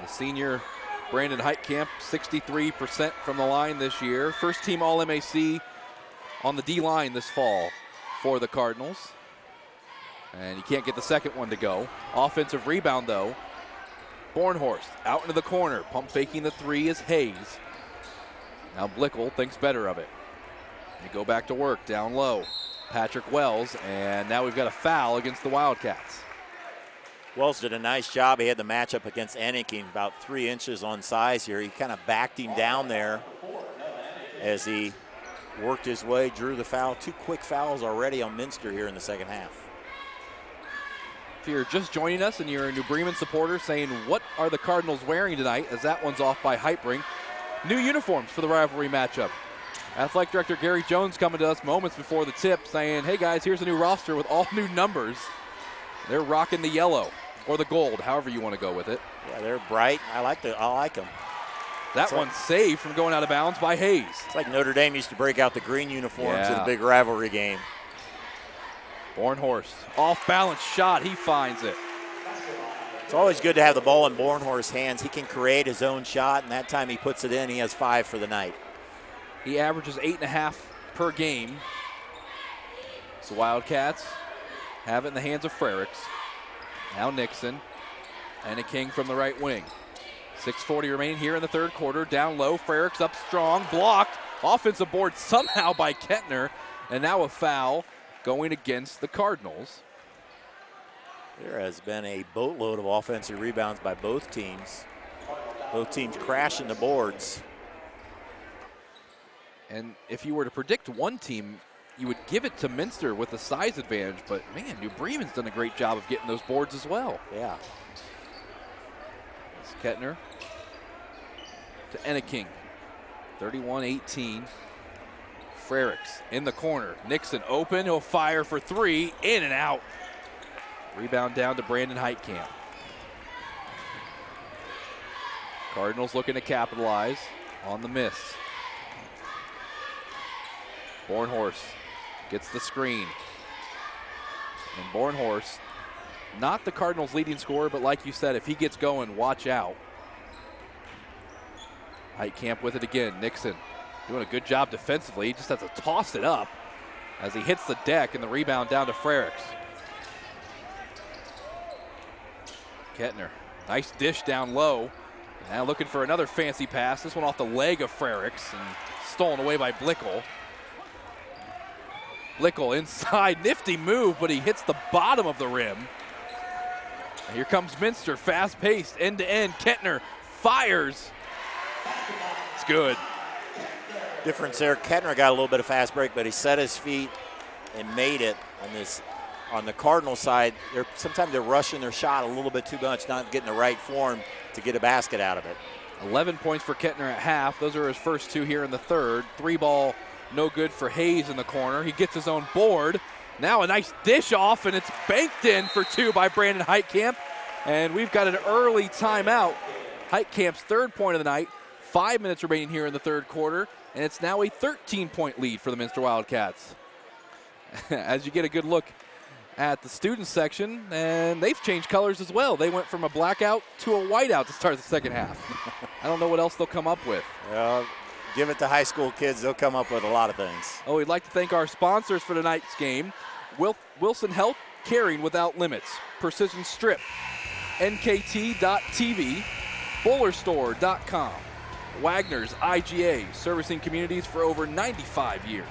The senior Brandon Heitkamp, 63% from the line this year. First team All-MAC on the D-line this fall for the Cardinals. And he can't get the second one to go. Offensive rebound, though. Bornhorst out into the corner. Pump faking the 3 is Hayes. Now Blickel thinks better of it. They go back to work down low. Patrick Wells, and now we've got a foul against the Wildcats. Wells did a nice job. He had the matchup against Enneking, about 3 inches on size here. He kind of backed him down there as he worked his way, drew the foul. 2 quick fouls already on Minster here in the second half. If you're just joining us and you're a New Bremen supporter saying, what are the Cardinals wearing tonight, as that one's off by Heitbrink. New uniforms for the rivalry matchup. Athletic Director Gary Jones coming to us moments before the tip saying, hey guys, here's a new roster with all new numbers. They're rocking the yellow or the gold, however you want to go with it. Yeah, they're bright. I like them. That one's saved from going out of bounds by Hayes. It's like Notre Dame used to break out the green uniforms in Yeah. a big rivalry game. Bornhorst, off balance shot, he finds it. It's always good to have the ball in Bornhorst's hands. He can create his own shot, and that time he puts it in, he has 5 for the night. He averages 8.5 per game. So Wildcats have it in the hands of Frericks. Now Nixon and a King from the right wing. 6:40 remaining here in the third quarter. Down low, Frericks up strong, blocked. Offensive board somehow by Kettner, and now a foul going against the Cardinals. There has been a boatload of offensive rebounds by both teams. Both teams crashing the boards. And if you were to predict one team, you would give it to Minster with the size advantage, but man, New Bremen's done a great job of getting those boards as well. Yeah. It's Kettner to Enneking. 31-18. Frericks in the corner. Nixon open. He'll fire for three. In and out. Rebound down to Brandon Heitkamp. Cardinals looking to capitalize on the miss. Bornhorst gets the screen. And Bornhorst, not the Cardinals' leading scorer, but like you said, if he gets going, watch out. Heitkamp with it again. Nixon doing a good job defensively. He just has to toss it up as he hits the deck, and the rebound down to Frericks. Kettner, nice dish down low. Now looking for another fancy pass. This one off the leg of Frericks and stolen away by Blickel. Blickel inside, nifty move, but he hits the bottom of the rim. And here comes Minster, fast-paced, end-to-end. Kettner fires. It's good. Difference there, Kettner got a little bit of fast break, but he set his feet and made it on the Cardinal side. Sometimes they're rushing their shot a little bit too much, not getting the right form to get a basket out of it. 11 points for Kettner at half. Those are his first two here in the third. Three ball, no good for Hayes in the corner. He gets his own board. Now a nice dish off, and it's banked in for two by Brandon Heitkamp. And we've got an early timeout. Heitkamp's third point of the night. 5 minutes remaining here in the third quarter, and it's now a 13-point lead for the Minster Wildcats. As you get a good look at the student section, and they've changed colors as well. They went from a blackout to a whiteout to start the second half. I don't know what else they'll come up with. Give it to high school kids. They'll come up with a lot of things. Oh, we'd like to thank our sponsors for tonight's game. Wilson Health, caring without limits. Precision Strip, NKT.TV, BowlerStore.com. Wagner's IGA, servicing communities for over 95 years.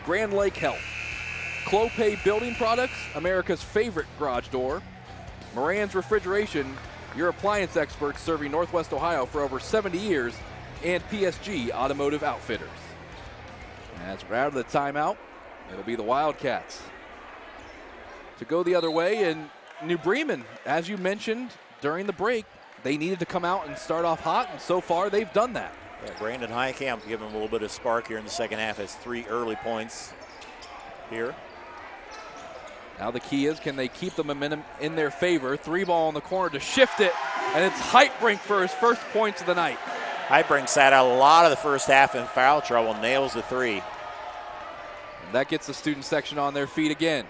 Grand Lake Health. Clopay Building Products, America's favorite garage door. Moran's Refrigeration, your appliance experts serving Northwest Ohio for over 70 years. And PSG Automotive Outfitters. As we're out of the timeout, it'll be the Wildcats to go the other way. And New Bremen, as you mentioned during the break, they needed to come out and start off hot, and so far they've done that. Yeah, Brandon Heitkamp giving him a little bit of spark here in the second half. Has 3 early points here. Now the key is, can they keep the momentum in their favor? Three ball in the corner to shift it, and it's Heitbrink for his first points of the night. Heitbrink sat out a lot of the first half in foul trouble, nails the three. And that gets the student section on their feet again.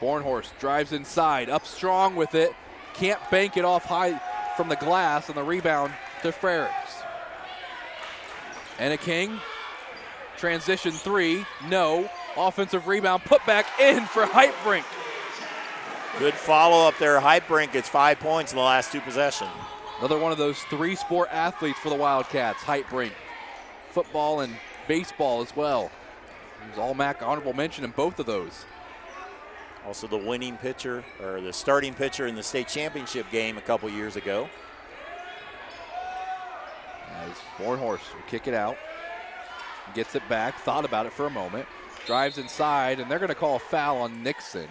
Bornhorst drives inside, up strong with it. Can't bank it off high from the glass, and the rebound to Frericks. And a King, transition three, no. Offensive rebound, put back in for Heitbrink. Good follow-up there. Heitbrink gets 5 points in the last 2 possessions. Another one of those three-sport athletes for the Wildcats, Heitbrink. Football and baseball as well. He was All-MAC honorable mention in both of those. Also the winning pitcher, or the starting pitcher in the state championship game a couple years ago. As Bornhorst will kick it out. Gets it back, thought about it for a moment. Drives inside, and they're going to call a foul on Nixon.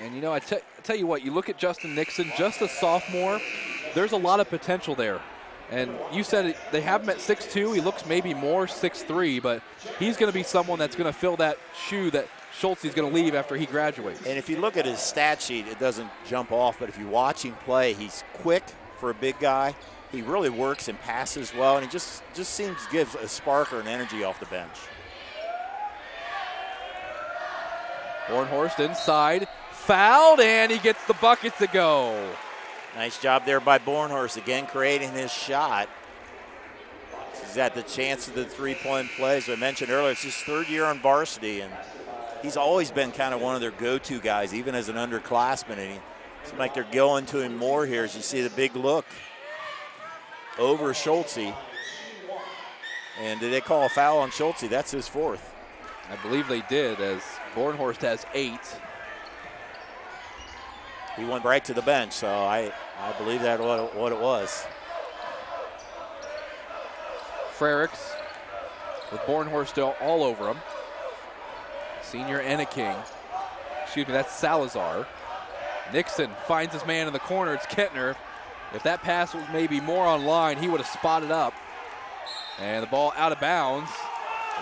And, you know, I tell you what, you look at Justin Nixon, just a sophomore, there's a lot of potential there. And you said they have him at 6'2". He looks maybe more 6'3", but he's going to be someone that's going to fill that shoe that Schultz is going to leave after he graduates. And if you look at his stat sheet, it doesn't jump off, but if you watch him play, he's quick for a big guy. He really works and passes well, and he just seems to give a spark or an energy off the bench. Bornhorst inside, fouled, and he gets the bucket to go. Nice job there by Bornhorst, again creating his shot. He's got the chance of the three-point play. As I mentioned earlier, it's his 3rd year on varsity, and he's always been kind of one of their go-to guys, even as an underclassman. And it seems like they're going to him more here as you see the big look over Schultz. And did they call a foul on Schultz? That's his 4th. I believe they did, as Bornhorst has 8. He went right to the bench, so I believe that's what it was. Frericks with Bornhorst all over him. Senior and a King. Excuse me, that's Salazar. Nixon finds his man in the corner. It's Kettner. If that pass was maybe more on line, he would have spotted up. And the ball out of bounds.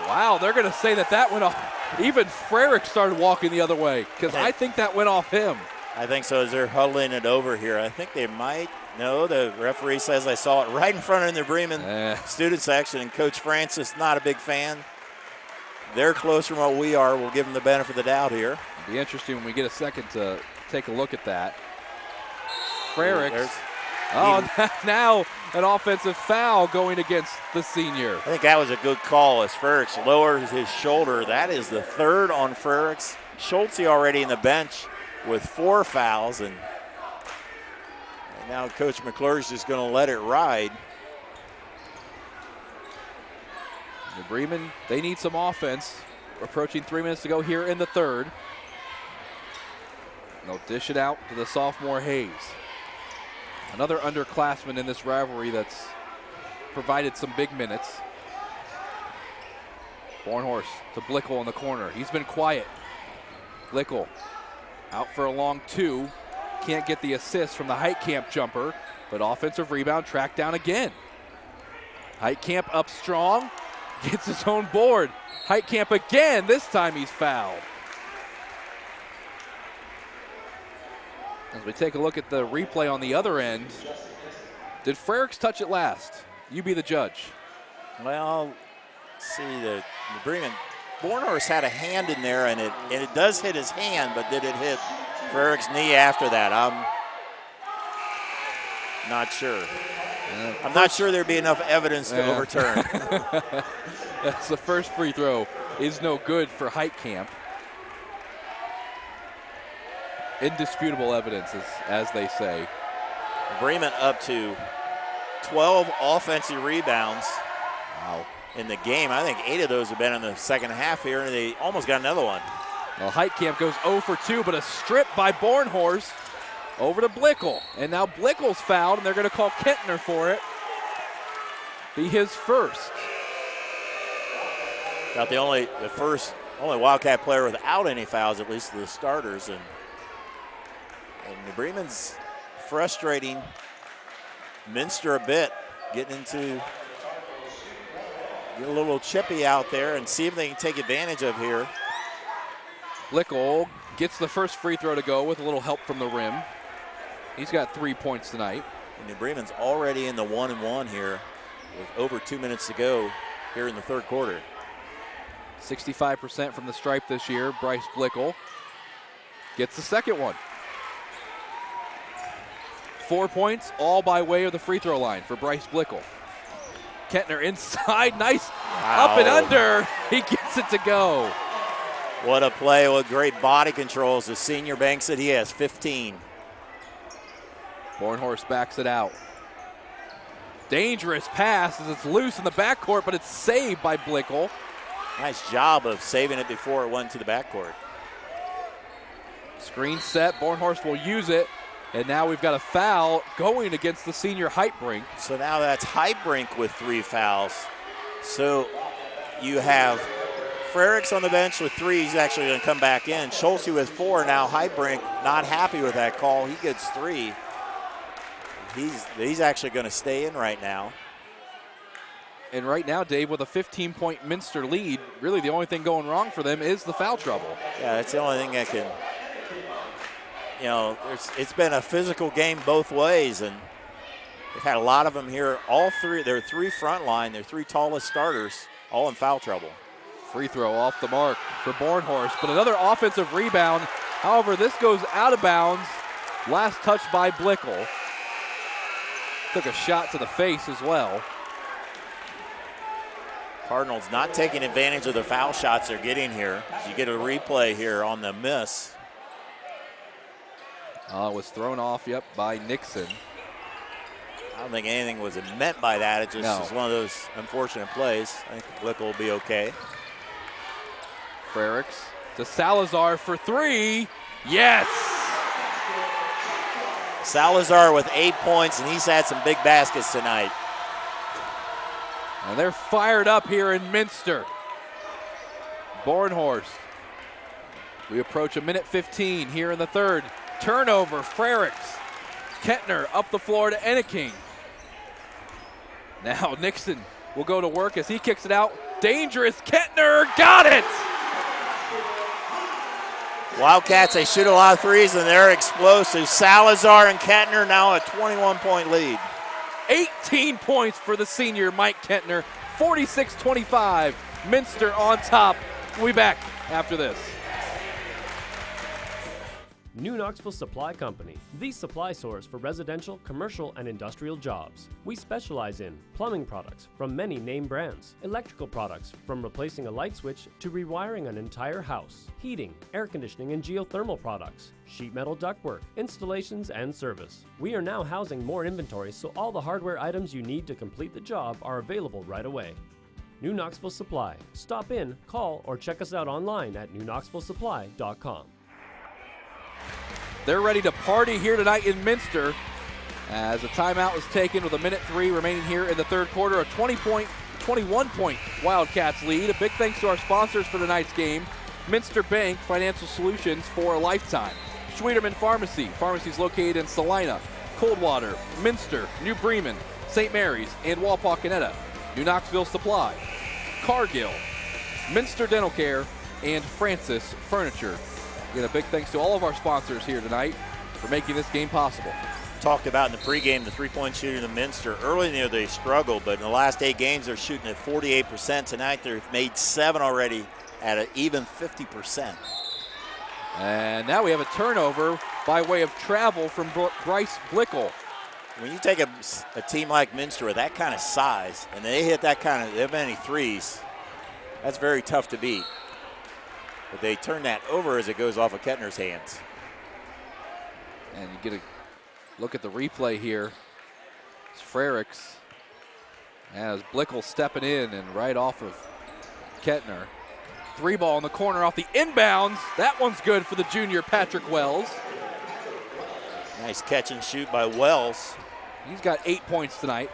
Wow, they're going to say that went off. Even Frerick started walking the other way because I think that went off him. I think so as they're huddling it over here. I think they might. No, the referee says I saw it right in front of the Bremen student section, and Coach Francis, not a big fan. They're closer than what we are. We'll give them the benefit of the doubt here. It'll be interesting when we get a second to take a look at that. Frerick. Now an offensive foul going against the senior. I think that was a good call as Frerick's lowers his shoulder. That is the third on Frerick's. Schultze already in the bench with 4 fouls, and now Coach McClure's just going to let it ride. The Bremen, they need some offense. Approaching 3 minutes to go here in the third. They'll dish it out to the sophomore Hayes. Another underclassman in this rivalry that's provided some big minutes. Bornhorst to Blickel in the corner. He's been quiet. Blickel out for a long 2. Can't get the assist from the Heitkamp jumper, but offensive rebound tracked down again. Heitkamp up strong, gets his own board. Heitkamp again, this time he's fouled. As we take a look at the replay on the other end, did Frerick's touch it last? You be the judge. Well, see, the Bremen, Bornhorst had a hand in there, and it does hit his hand, but did it hit Frerick's knee after that? I'm not sure. I'm not sure there'd be enough evidence to overturn. That's the first free throw is no good for Heitkamp. Indisputable evidence, as they say. Bremen up to 12 offensive rebounds. Wow. In the game. I think 8 of those have been in the second half here, and they almost got another one. Well, Heitkamp goes 0 for 2, but a strip by Bornhorst over to Blickel. And now Blickel's fouled, and they're going to call Kentner for it. Be his first. About the only Wildcat player without any fouls, at least the starters. And the Bremen's frustrating Minster a bit, get a little chippy out there and see if they can take advantage of here. Blickel gets the first free throw to go with a little help from the rim. He's got 3 points tonight. And the Bremen's already in the 1-1 here with over 2 minutes to go here in the third quarter. 65% from the stripe this year. Bryce Blickel gets the second one. 4 points, all by way of the free throw line for Bryce Blickel. Kentner inside, nice, wow. Up and under, he gets it to go. What a play, what great body controls. The senior banks it, he has 15. Bornhorst backs it out. Dangerous pass as it's loose in the backcourt, but it's saved by Blickel. Nice job of saving it before it went to the backcourt. Screen set, Bornhorst will use it. And now we've got a foul going against the senior Heitbrink. So now that's Heitbrink with 3 fouls. So you have Frerick's on the bench with 3. He's actually going to come back in. Schultze with 4. Now Heitbrink not happy with that call. He gets 3. He's actually going to stay in right now. And right now, Dave, with a 15-point Minster lead, really the only thing going wrong for them is the foul trouble. Yeah, that's the only thing that can... You know, it's been a physical game both ways, and they've had a lot of them here. All 3, they're 3 front line, they're 3 tallest starters, all in foul trouble. Free throw off the mark for Bornhorst, but another offensive rebound. However, this goes out of bounds. Last touch by Blickel. Took a shot to the face as well. Cardinals not taking advantage of the foul shots they're getting here. You get a replay here on the miss. Was thrown off, by Nixon. I don't think anything was meant by that. It just is one of those unfortunate plays. I think Blickel will be okay. Frerick's to Salazar for 3. Yes! Salazar with 8 points, and he's had some big baskets tonight. And they're fired up here in Minster. Bornhorst. We approach a minute 15 here in the third. Turnover, Frerick's. Kettner up the floor to Enneking. Now Nixon will go to work as he kicks it out. Dangerous, Kettner got it! Wildcats, they shoot a lot of threes and they're explosive. Salazar and Kettner now a 21-point lead. 18 points for the senior Mike Kettner, 46-25. Minster on top. We'll be back after this. New Knoxville Supply Company, the supply source for residential, commercial, and industrial jobs. We specialize in plumbing products from many name brands, electrical products from replacing a light switch to rewiring an entire house, heating, air conditioning, and geothermal products, sheet metal ductwork, installations, and service. We are now housing more inventory, so all the hardware items you need to complete the job are available right away. New Knoxville Supply. Stop in, call, or check us out online at newknoxvillesupply.com. They're ready to party here tonight in Minster as a timeout was taken with 1:03 remaining here in the third quarter. A 21-point Wildcats lead. A big thanks to our sponsors for tonight's game. Minster Bank, financial solutions for a lifetime. Schwederman Pharmacy. Pharmacies located in Salina, Coldwater, Minster, New Bremen, St. Mary's, and Walpaughnetta. New Knoxville Supply, Cargill, Minster Dental Care, and Francis Furniture. Again, a big thanks to all of our sponsors here tonight for making this game possible. Talked about in the pregame the three-point shooting of Minster. Early in the year they struggled, but in the last 8 games they're shooting at 48%. Tonight they've made 7 already at an even 50%. And now we have a turnover by way of travel from Bryce Blickel. When you take a team like Minster with that kind of size and they hit that many threes, that's very tough to beat. But they turn that over as it goes off of Kettner's hands. And you get a look at the replay here. It's Frericks as Blickel stepping in and right off of Kettner. 3 ball in the corner off the inbounds. That one's good for the junior Patrick Wells. Nice catch and shoot by Wells. He's got 8 points tonight.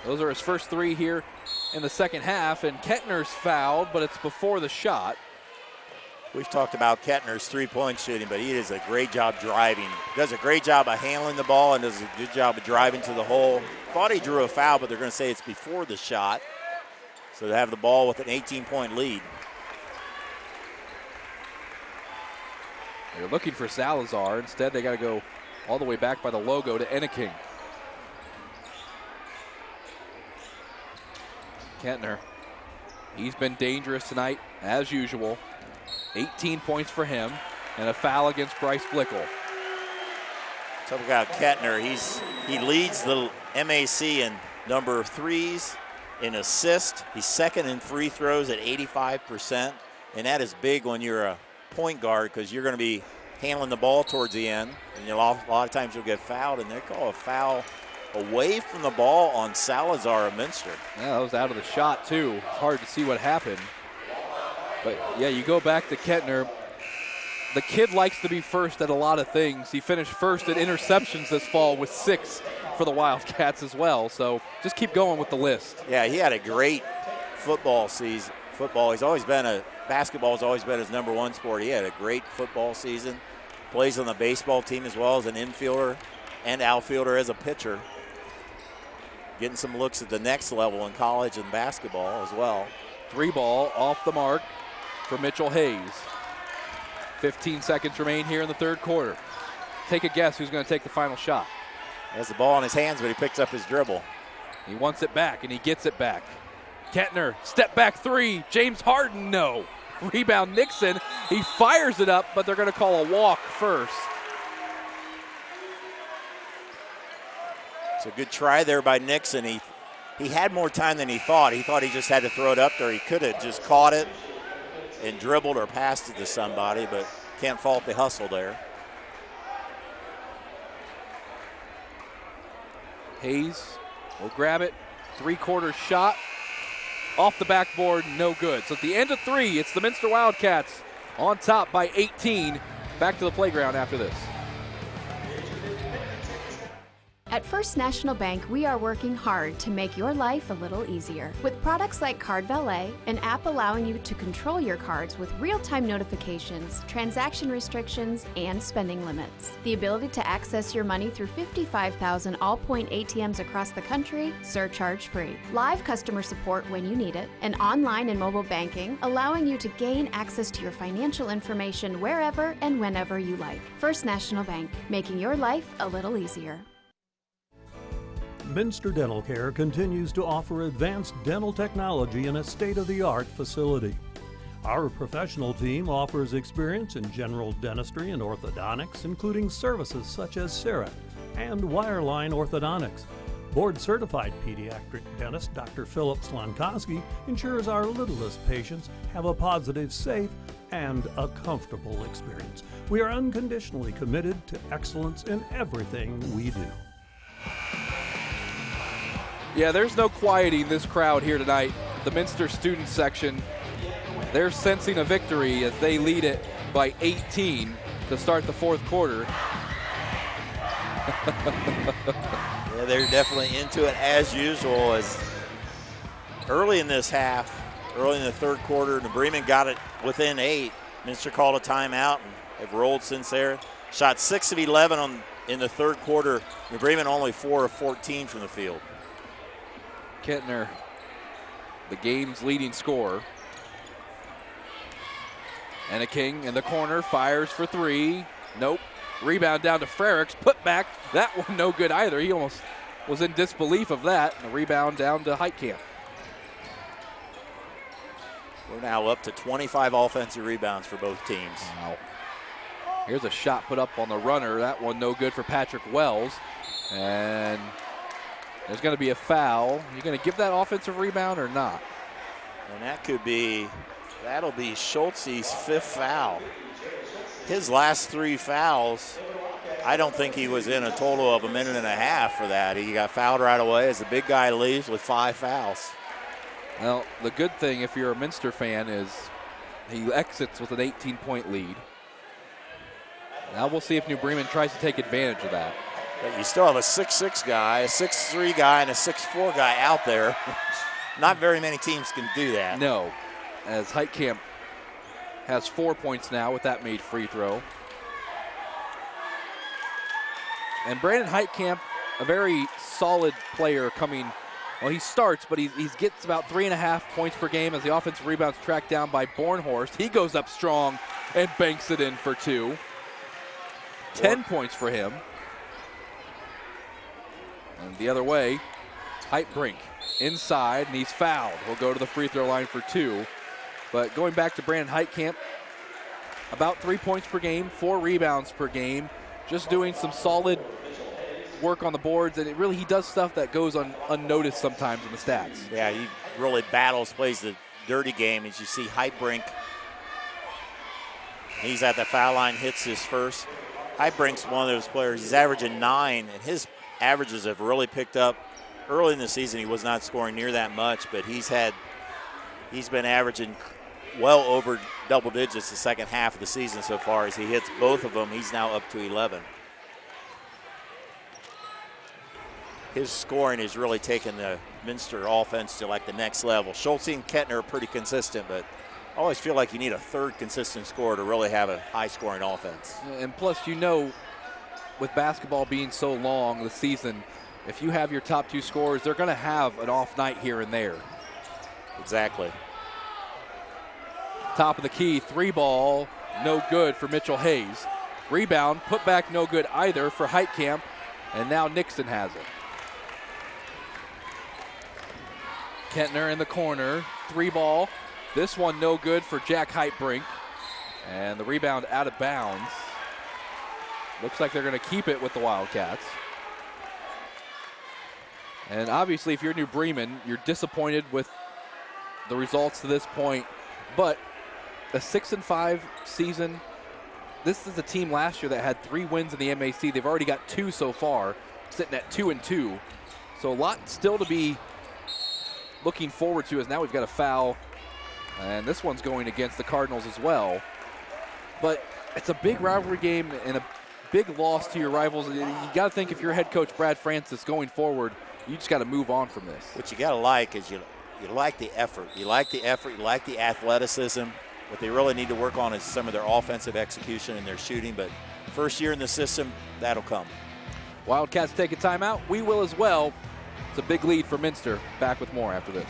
Those are his first 3 here in the second half, and Kettner's fouled, but it's before the shot. We've talked about Kettner's three-point shooting, but he does a great job driving. Does a great job of handling the ball and does a good job of driving to the hole. Thought he drew a foul, but they're going to say it's before the shot. So they have the ball with an 18-point lead. They're looking for Salazar. Instead, they got to go all the way back by the logo to Enneking. Kettner, he's been dangerous tonight, as usual. 18 points for him, and a foul against Bryce Blickel. Talk about Kettner. He leads the MAC in number of threes, in assists. He's second in free throws at 85%, and that is big when you're a point guard because you're going to be handling the ball towards the end, and a lot of times you'll get fouled, and they call a foul away from the ball on Salazar of Minster. Yeah, that was out of the shot, too. It's hard to see what happened. But, yeah, you go back to Kettner. The kid likes to be first at a lot of things. He finished first at interceptions this fall with 6 for the Wildcats as well. So just keep going with the list. Yeah, he had a great football season. Basketball's always been his number 1 sport. He had a great football season. Plays on the baseball team as well as an infielder and outfielder as a pitcher. Getting some looks at the next level in college and basketball as well. 3 ball off the mark for Mitchell Hayes. 15 seconds remain here in the third quarter. Take a guess who's going to take the final shot. He has the ball in his hands, but he picks up his dribble. He wants it back, and he gets it back. Kettner, step back 3. James Harden, no. Rebound Nixon. He fires it up, but they're going to call a walk first. It's a good try there by Nixon. He had more time than he thought. He thought he just had to throw it up there. He could have just caught it and dribbled or passed it to somebody, but can't fault the hustle there. Hayes will grab it. 3-quarter shot. Off the backboard, no good. So at the end of 3, it's the Minster Wildcats on top by 18. Back to the playground after this. At First National Bank, we are working hard to make your life a little easier. With products like Card Valet, an app allowing you to control your cards with real-time notifications, transaction restrictions, and spending limits. The ability to access your money through 55,000 all-point ATMs across the country, surcharge-free. Live customer support when you need it. And online and mobile banking, allowing you to gain access to your financial information wherever and whenever you like. First National Bank, making your life a little easier. Minster Dental Care continues to offer advanced dental technology in a state-of-the-art facility. Our professional team offers experience in general dentistry and orthodontics, including services such as CEREC and wireline orthodontics. Board-certified pediatric dentist Dr. Philip Slonkowski ensures our littlest patients have a positive, safe, and a comfortable experience. We are unconditionally committed to excellence in everything we do. Yeah, there's no quieting this crowd here tonight. The Minster student section, they're sensing a victory as they lead it by 18 to start the fourth quarter. Yeah, they're definitely into it as usual. As early in this half, early in the third quarter, New Bremen got it within 8. Minster called a timeout and have rolled since there. Shot 6 of 11 in the third quarter. New Bremen only 4 of 14 from the field. Kettner, the game's leading scorer. And a King in the corner, fires for 3. Nope. Rebound down to Frericks, put back. That one no good either. He almost was in disbelief of that. And the rebound down to Heitkamp. We're now up to 25 offensive rebounds for both teams. Wow. Here's a shot put up on the runner. That one no good for Patrick Wells. And there's going to be a foul. You going to give that offensive rebound or not? And that'll be Schultze's 5th foul. His last 3 fouls, I don't think he was in a total of a minute and a half for that. He got fouled right away as the big guy leaves with 5 fouls. Well, the good thing if you're a Minster fan is he exits with an 18-point lead. Now we'll see if New Bremen tries to take advantage of that. But you still have a 6'6 guy, a 6'3 guy, and a 6'4 guy out there. Not very many teams can do that. No, as Heitkamp has 4 points now with that made free throw. And Brandon Heitkamp, a very solid player coming. Well, he starts, but he gets about 3.5 points per game as the offensive rebounds tracked down by Bornhorst. He goes up strong and banks it in for 2. 10 points for him. And the other way, Heitbrink inside, and he's fouled. He'll go to the free throw line for 2. But going back to Brandon Heitkamp, about 3 points per game, 4 rebounds per game, just doing some solid work on the boards, and he does stuff that goes unnoticed sometimes in the stats. Yeah, he really battles, plays the dirty game. As you see, Heitbrink, he's at the foul line, hits his first. Heitbrink's one of those players, he's averaging 9, and his averages have really picked up. Early in the season, he was not scoring near that much, but he's been averaging well over double digits the second half of the season so far. As he hits both of them, he's now up to 11. His scoring has really taken the Minster offense to like the next level. Schultze and Kettner are pretty consistent, but I always feel like you need a third consistent scorer to really have a high-scoring offense. And plus, with basketball being so long the season, if you have your top 2 scorers, they're going to have an off night here and there. Exactly. Top of the key, 3 ball, no good for Mitchell Hayes. Rebound, put back, no good either for Heitkamp, and now Nixon has it. Kettner in the corner, 3 ball. This one no good for Jack Heitbrink, and the rebound out of bounds. Looks like they're going to keep it with the Wildcats. And obviously, if you're New Bremen, you're disappointed with the results to this point. But a 6-5 season, this is a team last year that had 3 wins in the MAC. They've already got 2 so far, sitting at 2-2. So a lot still to be looking forward to, as now we've got a foul. And this one's going against the Cardinals as well. But it's a big rivalry game and a big loss to your rivals. You got to think if you're head coach Brad Francis going forward, you just got to move on from this. What you got to like is you like the effort. You like the effort. You like the athleticism. What they really need to work on is some of their offensive execution and their shooting. But first year in the system, that'll come. Wildcats take a timeout. We will as well. It's a big lead for Minster. Back with more after this.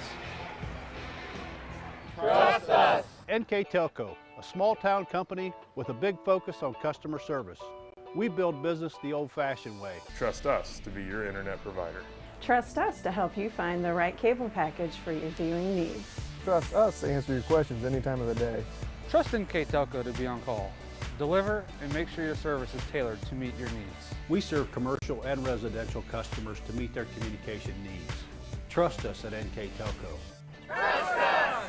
Trust us. NKTelco, a small-town company with a big focus on customer service. We build business the old-fashioned way. Trust us to be your internet provider. Trust us to help you find the right cable package for your viewing needs. Trust us to answer your questions any time of the day. Trust NKTelco to be on call. Deliver and make sure your service is tailored to meet your needs. We serve commercial and residential customers to meet their communication needs. Trust us at NKTelco. Trust us!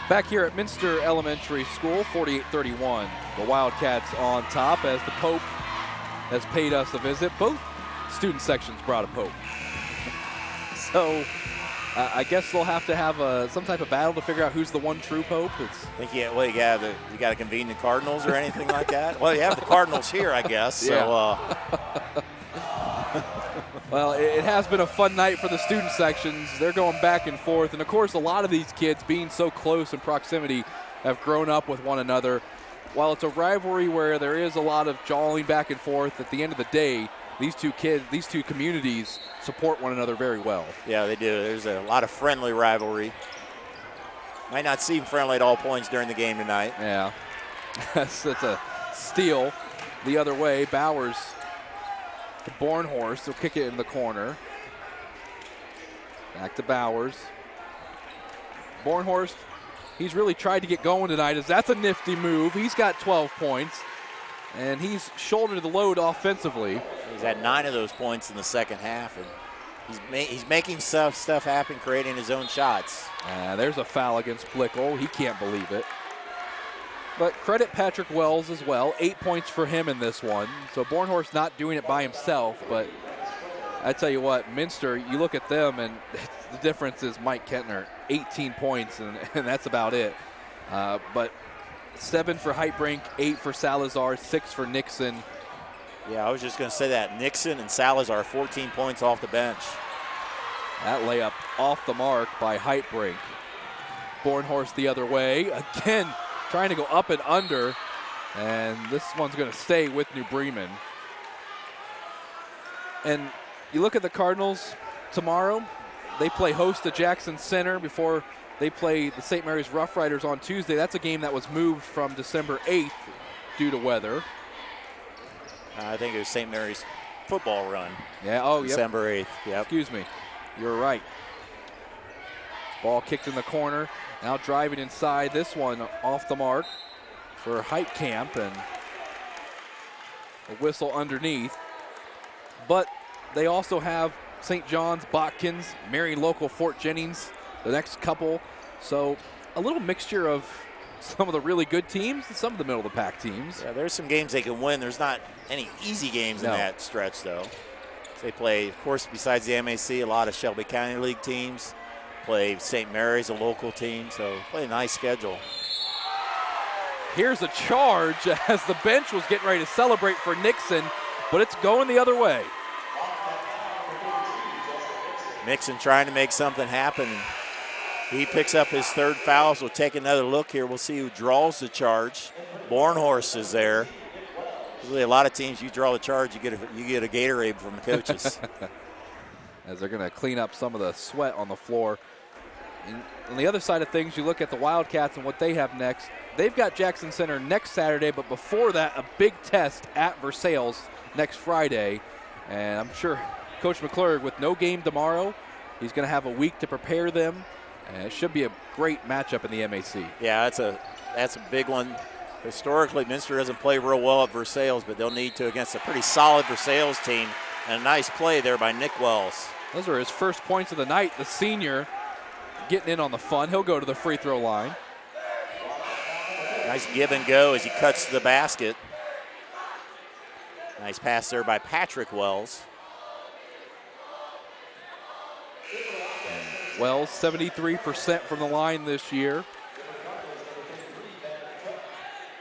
Back here at Minster Elementary School, 48-31. The Wildcats on top as the Pope has paid us a visit. Both student sections brought a Pope. So I guess they'll have to have some type of battle to figure out who's the one true Pope. I think you got to convene the Cardinals or anything like that? Well, you have the Cardinals here, I guess. Yeah. So, well, it has been a fun night for the student sections. They're going back and forth. And, of course, a lot of these kids, being so close in proximity, have grown up with one another. While it's a rivalry where there is a lot of jawing back and forth, at the end of the day, these two communities support one another very well. Yeah, they do. There's a lot of friendly rivalry. Might not seem friendly at all points during the game tonight. Yeah. It's a steal the other way. Bowers, the Bornhorst, will kick it in the corner. Back to Bowers. Bornhorst, he's really tried to get going tonight. That's a nifty move. He's got 12 points, and he's shouldered the load offensively. He's had 9 of those points in the second half, and he's making stuff happen, creating his own shots. There's a foul against Blickel. He can't believe it. But credit Patrick Wells as well. 8 points for him in this one. So Bornhorst not doing it by himself, but I tell you what, Minster, you look at them, and the difference is Mike Kentner, 18 points, and that's about it. But 7 for Heitbrink, 8 for Salazar, 6 for Nixon. Yeah, I was just going to say that. Nixon and Salazar, 14 points off the bench. That layup off the mark by Heitbrink. Bornhorst the other way. Again, trying to go up and under. And this one's going to stay with New Bremen. And you look at the Cardinals tomorrow. They play host to Jackson Center before they play the St. Mary's Rough Riders on Tuesday. That's a game that was moved from December 8th due to weather. I think it was St. Mary's football run. Yeah, oh, December 8th, yep. Excuse me. You're right. Ball kicked in the corner. Now driving inside. This one off the mark for Heitkamp, and a whistle underneath. But they also have St. John's, Botkins, Marion Local, Fort Jennings, the next couple. So a little mixture of some of the really good teams and some of the middle-of-the-pack teams. Yeah, there's some games they can win. There's not any easy games in that stretch, though. They play, of course, besides the MAC, a lot of Shelby County League teams. Play St. Mary's, a local team, so play a nice schedule. Here's a charge as the bench was getting ready to celebrate for Nixon, but it's going the other way. Nixon trying to make something happen. He picks up his third foul, so we'll take another look here. We'll see who draws the charge. Bornhorst is there. Really, a lot of teams, you draw the charge, you get a Gatorade from the coaches. As they're going to clean up some of the sweat on the floor. And on the other side of things, you look at the Wildcats and what they have next. They've got Jackson Center next Saturday, but before that, a big test at Versailles next Friday. And I'm sure Coach McClurg, with no game tomorrow, he's going to have a week to prepare them. And it should be a great matchup in the MAC. Yeah, that's a big one. Historically, Minster doesn't play real well at Versailles, but they'll need to against a pretty solid Versailles team. And a nice play there by Nick Wells. Those are his first points of the night. The senior getting in on the fun. He'll go to the free throw line. Nice give and go as he cuts to the basket. Nice pass there by Patrick Wells. Wells, 73% from the line this year.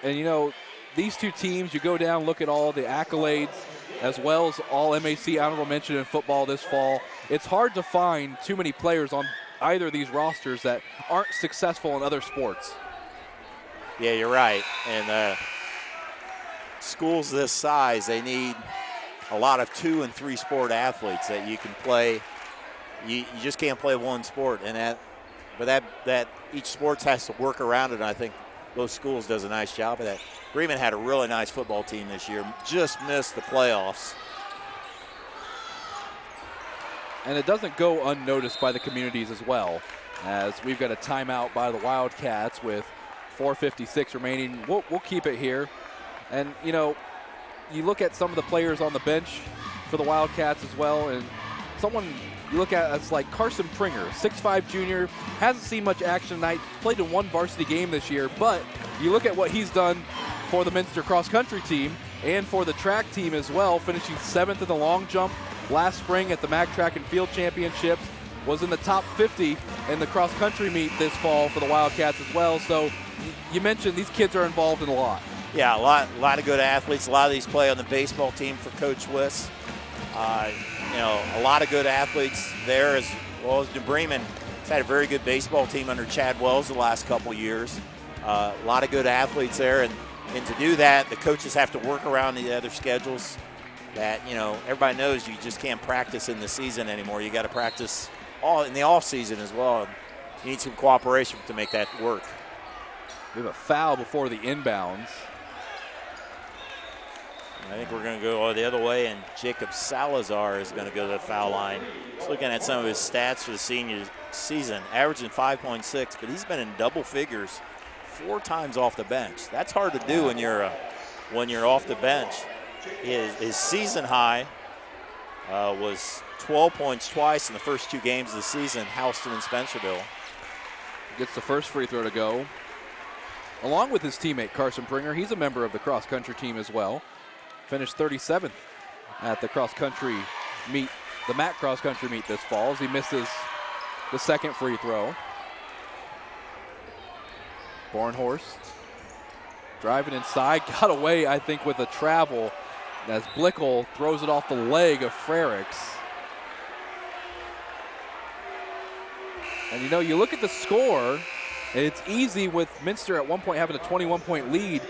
And, you know, these two teams, you go down, look at all the accolades, as well as all MAC honorable mention in football this fall. It's hard to find too many players on either of these rosters that aren't successful in other sports. Yeah, you're right. And schools this size, they need a lot of 2- and 3-sport athletes that you can play. You just can't play one sport, and that each sport has to work around it. And I think those schools does a nice job of that. Bremen had a really nice football team this year, just missed the playoffs. And it doesn't go unnoticed by the communities as well, as we've got a timeout by the Wildcats with 4:56 remaining. We'll keep it here. And, you know, you look at some of the players on the bench for the Wildcats as well, and someone you look at as like Carson Pringer, 6'5" junior, hasn't seen much action tonight, played in one varsity game this year, but you look at what he's done for the Minster cross-country team and for the track team as well, finishing 7th in the long jump last spring at the MAC Track and Field Championships, was in the top 50 in the cross-country meet this fall for the Wildcats as well. So you mentioned these kids are involved in a lot. Yeah, a lot of good athletes. A lot of these play on the baseball team for Coach Wiss. You know, a lot of good athletes there, as well as New Bremen. It's had a very good baseball team under Chad Wells the last couple years. A lot of good athletes there, and to do that, the coaches have to work around the other schedules. That, you know, everybody knows you just can't practice in the season anymore. You got to practice all in the off season as well. You need some cooperation to make that work. We have a foul before the inbounds. I think we're going to go the other way, and Jacob Salazar is going to go to the foul line. Just looking at some of his stats for the senior season, averaging 5.6, but he's been in double figures 4 times off the bench. That's hard to do when you're off the bench. His season high was 12 points twice in the first 2 games of the season, Houston and Spencerville. Gets the first free throw to go. Along with his teammate Carson Pringer, he's a member of the cross-country team as well. Finished 37th at the cross-country meet, the MAC cross-country meet this fall, as he misses the second free throw. Bornhorst driving inside, got away, I think, with a travel as Blickel throws it off the leg of Frericks. And, you know, you look at the score, and it's easy with Minster at one point having a 21-point lead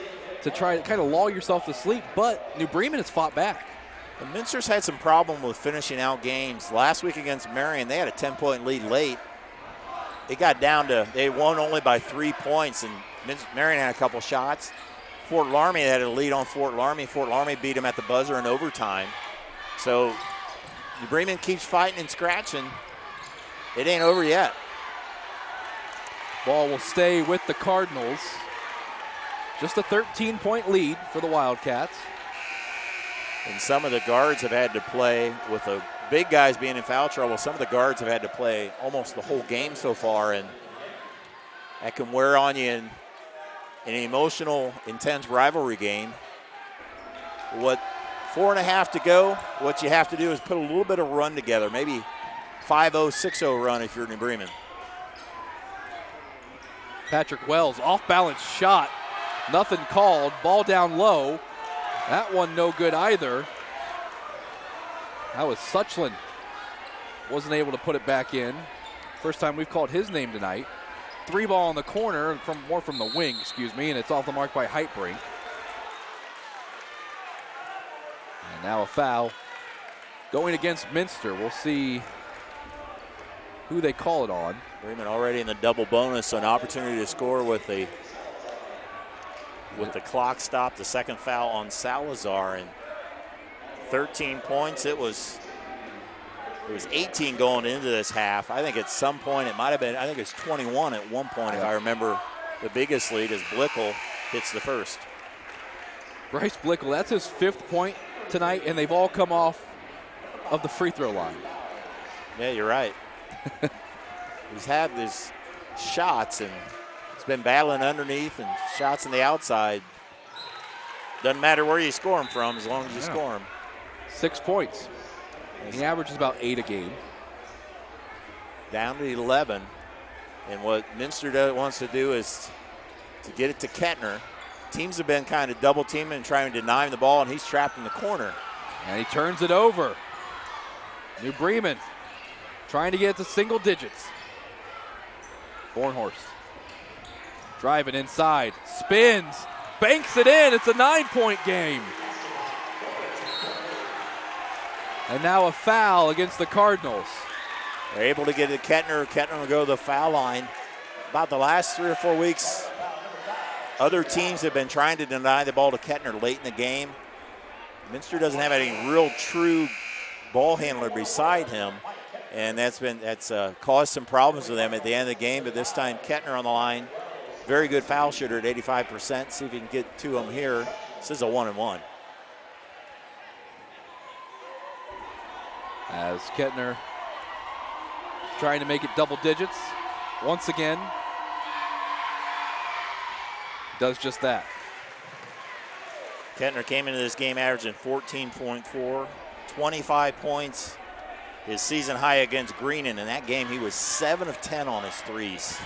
to try to kind of lull yourself to sleep, but New Bremen has fought back. And Minster's had some problem with finishing out games. Last week against Marion, they had a 10-point lead late. It got down to, they won only by 3 points, and Marion had a couple shots. Fort Laramie had a lead on Fort Laramie. Fort Laramie beat them at the buzzer in overtime. So New Bremen keeps fighting and scratching. It ain't over yet. Ball will stay with the Cardinals. Just a 13-point lead for the Wildcats. And some of the guards have had to play with the big guys being in foul trouble. Some of the guards have had to play almost the whole game so far, and that can wear on you in an emotional, intense rivalry game. 4.5 to go. What you have to do is put a little bit of run together, maybe 5-0, 6-0 run if you're New Bremen. Patrick Wells, off-balance shot. Nothing called. Ball down low. That one no good either. That was Suchland. Wasn't able to put it back in. First time we've called his name tonight. 3 ball in the corner, more from the wing, and it's off the mark by Heitbrink. And now a foul going against Minster. We'll see who they call it on. Bremen already in the double bonus, so an opportunity to score with the clock stop, the second foul on Salazar, and 13 points. It was 18 going into this half. I think at some point it might have been, I think it's 21 at one point, if I remember the biggest lead, as Blickel hits the first. Bryce Blickel, that's his 5th point tonight, and they've all come off of the free throw line. Yeah, you're right. He's had these shots, and he's been battling underneath and shots on the outside. Doesn't matter where you score them from as long as you score them. 6 points. And he averages about 8 a game. Down to 11. And what Minster wants to do is to get it to Kettner. teams have been kind of double teaming and trying to deny him the ball, and he's trapped in the corner. And he turns it over. New Bremen trying to get to single digits. Bornhorst driving inside, spins, banks it in. It's a 9-point game. And now a foul against the Cardinals. They're able to get it to Kettner. Kettner will go to the foul line. About the last 3 or 4 weeks, other teams have been trying to deny the ball to Kettner late in the game. Minster doesn't have any real true ball handler beside him, and that's caused some problems with them at the end of the game. But this time, Kettner on the line, very good foul shooter at 85%. See if he can get to him here. This is a 1-and-1. As Kettner trying to make it double digits once again. Does just that. Kettner came into this game averaging 14.4, 25 points. His season high against Greenon. In that game, he was 7 of 10 on his threes.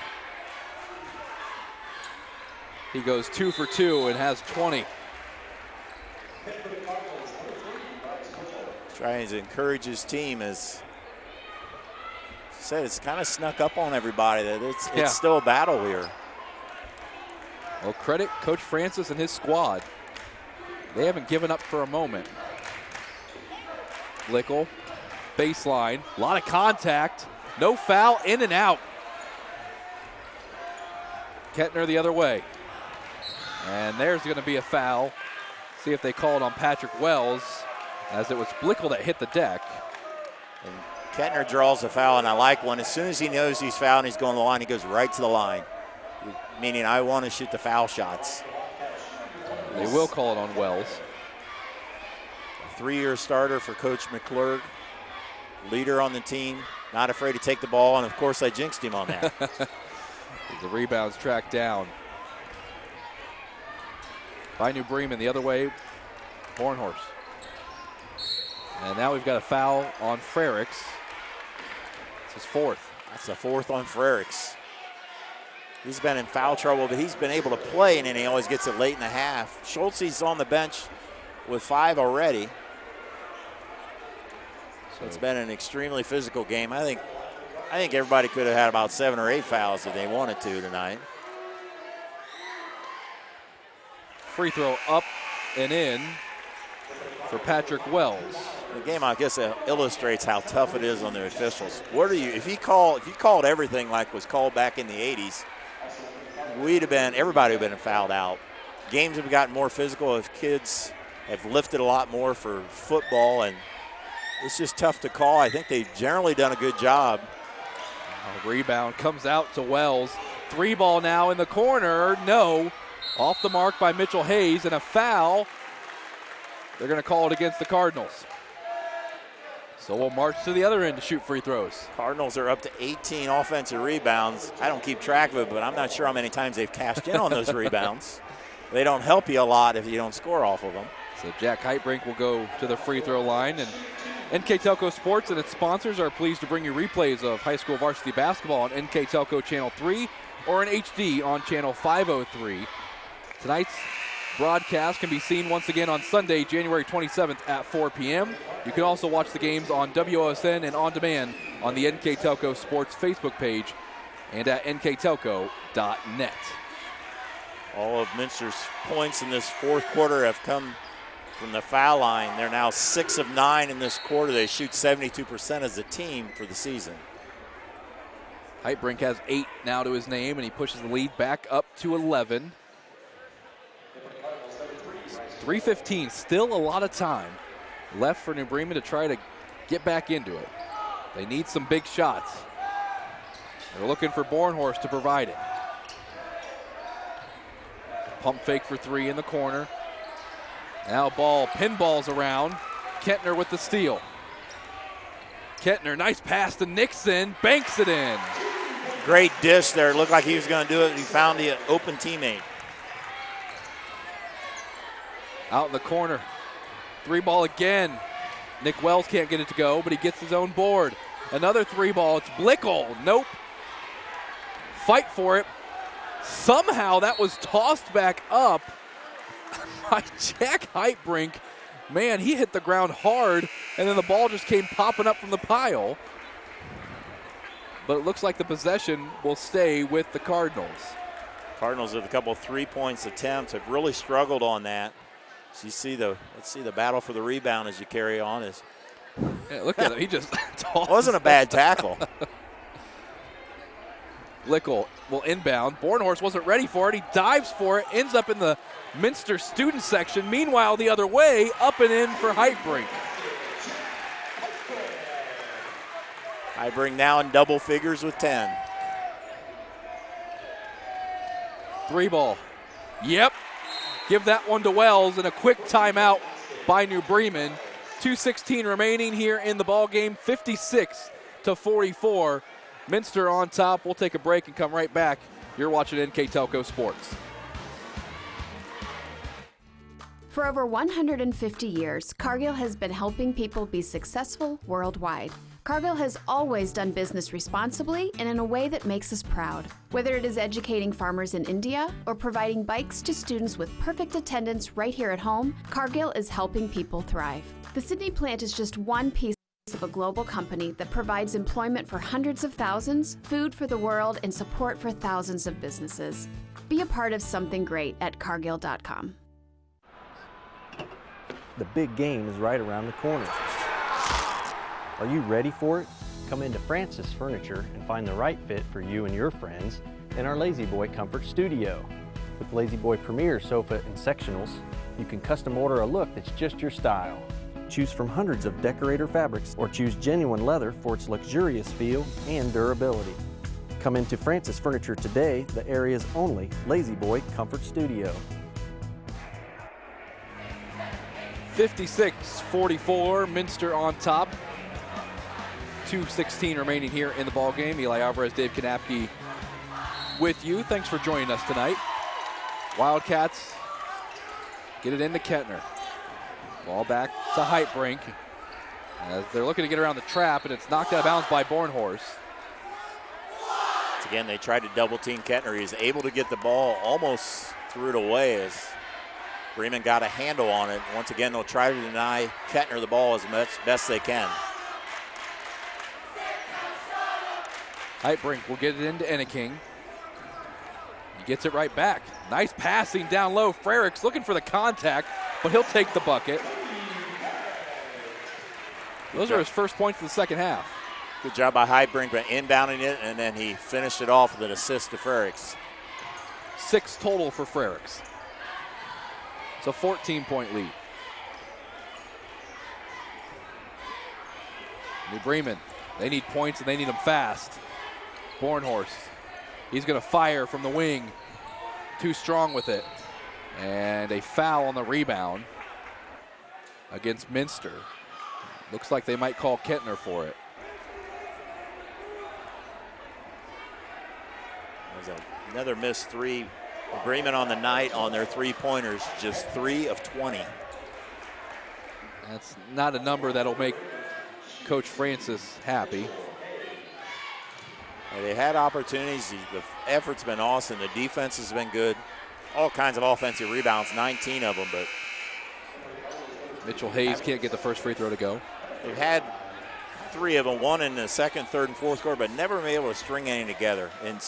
He goes 2 for 2 and has 20. Trying to encourage his team, as I said, it's kind of snuck up on everybody that it's still a battle here. Well, credit Coach Francis and his squad. They haven't given up for a moment. Lickel, baseline, a lot of contact, no foul, in and out. Kettner the other way. And there's going to be a foul. See if they call it on Patrick Wells, as it was Blickel that hit the deck. And Kettner draws a foul, and I like one. As soon as he knows he's fouled and he's going to the line, he goes right to the line, meaning I want to shoot the foul shots. They will call it on Wells. A 3-year starter for Coach McClurg, leader on the team, not afraid to take the ball, and of course I jinxed him on that. The rebounds tracked down by New Bremen. The other way, Bornhorst. And now we've got a foul on Frericks. It's his 4th. That's the 4th on Frericks. He's been in foul trouble, but he's been able to play, and then he always gets it late in the half. Schultze's on the bench with 5 already. So it's been an extremely physical game. I think everybody could have had about 7 or 8 fouls if they wanted to tonight. Free throw up and in for Patrick Wells. The game, I guess, illustrates how tough it is on the officials. If you called everything like was called back in the 80s, everybody would have been fouled out. Games have gotten more physical as kids have lifted a lot more for football, and it's just tough to call. I think they've generally done a good job. A rebound comes out to Wells. 3 ball now in the corner. No. Off the mark by Mitchell Hayes, and a foul. They're going to call it against the Cardinals. So we'll march to the other end to shoot free throws. Cardinals are up to 18 offensive rebounds. I don't keep track of it, but I'm not sure how many times they've cashed in on those rebounds. They don't help you a lot if you don't score off of them. So Jack Heitbrink will go to the free throw line. And NKTelco Sports and its sponsors are pleased to bring you replays of high school varsity basketball on NKTelco Channel 3 or in HD on Channel 503. Tonight's broadcast can be seen once again on Sunday, January 27th at 4 p.m. You can also watch the games on WOSN and on demand on the NKTelco Sports Facebook page and at nktelco.net. All of Minster's points in this 4th quarter have come from the foul line. They're now 6 of 9 in this quarter. They shoot 72% as a team for the season. Heitbrink has 8 now to his name, and he pushes the lead back up to 11. 3:15, still a lot of time left for New Bremen to try to get back into it. They need some big shots. They're looking for Bornhorst to provide it. Pump fake for 3 in the corner. Now pinballs around. Kettner with the steal. Kettner, nice pass to Nixon, banks it in. Great dish there. Looked like he was going to do it. He found the open teammate. Out in the corner. 3 ball again. Nick Wells can't get it to go, but he gets his own board. Another 3 ball. It's Blickel. Nope. Fight for it. Somehow that was tossed back up by Jack Heitbrink. Man, he hit the ground hard, and then the ball just came popping up from the pile. But it looks like the possession will stay with the Cardinals. Cardinals with a couple 3-point attempts have really struggled on that. So you see let's see the battle for the rebound as you carry on. Yeah, look at him, he just wasn't a bad tackle. Lickel will inbound. Bornhorst wasn't ready for it. He dives for it, ends up in the Minster student section. Meanwhile, the other way, up and in for Heitbrink. Heitbrink now in double figures with 10. 3 ball. Yep. Give that one to Wells, and a quick timeout by New Bremen. 2:16 remaining here in the ball game. 56-44. Minster on top. We'll take a break and come right back. You're watching NKTelco Sports. For over 150 years, Cargill has been helping people be successful worldwide. Cargill has always done business responsibly and in a way that makes us proud. Whether it is educating farmers in India or providing bikes to students with perfect attendance right here at home, Cargill is helping people thrive. The Sydney plant is just one piece of a global company that provides employment for hundreds of thousands, food for the world, and support for thousands of businesses. Be a part of something great at cargill.com. The big game is right around the corner. Are you ready for it? Come into Francis Furniture and find the right fit for you and your friends in our Lazy Boy Comfort Studio. With Lazy Boy Premier sofa and sectionals, you can custom order a look that's just your style. Choose from hundreds of decorator fabrics or choose genuine leather for its luxurious feel and durability. Come into Francis Furniture today, the area's only Lazy Boy Comfort Studio. 56-44, Minster on top. 2:16 remaining here in the ball game. Eli Alvarez, Dave Kanapke with you. Thanks for joining us tonight. Wildcats get it into Kettner. Ball back to Heitbrink as they're looking to get around the trap, and it's knocked out of bounds by Bornhorst. Again, they tried to double team Kettner. He was able to get the ball, almost threw it away as Bremen got a handle on it. Once again, they'll try to deny Kettner the ball as best they can. Heitbrink will get it into Enneking. He gets it right back. Nice passing down low. Frericks looking for the contact, but he'll take the bucket. Those are his first points of the second half. Good job by Heitbrink by inbounding it, and then he finished it off with an assist to Frericks. 6 total for Frericks. It's a 14-point lead. New Bremen, they need points and they need them fast. Bornhorst, he's going to fire from the wing. Too strong with it. And a foul on the rebound against Minster. Looks like they might call Kettner for it. There's another missed three. Bremen on the night on their three-pointers, just 3 of 20. That's not a number that'll make Coach Francis happy. They had opportunities. The effort's been awesome. The defense has been good. All kinds of offensive rebounds, 19 of them. But Mitchell Hayes can't get the first free throw to go. They've had 3 of them, one in the second, third, and fourth quarter, but never been able to string any together. And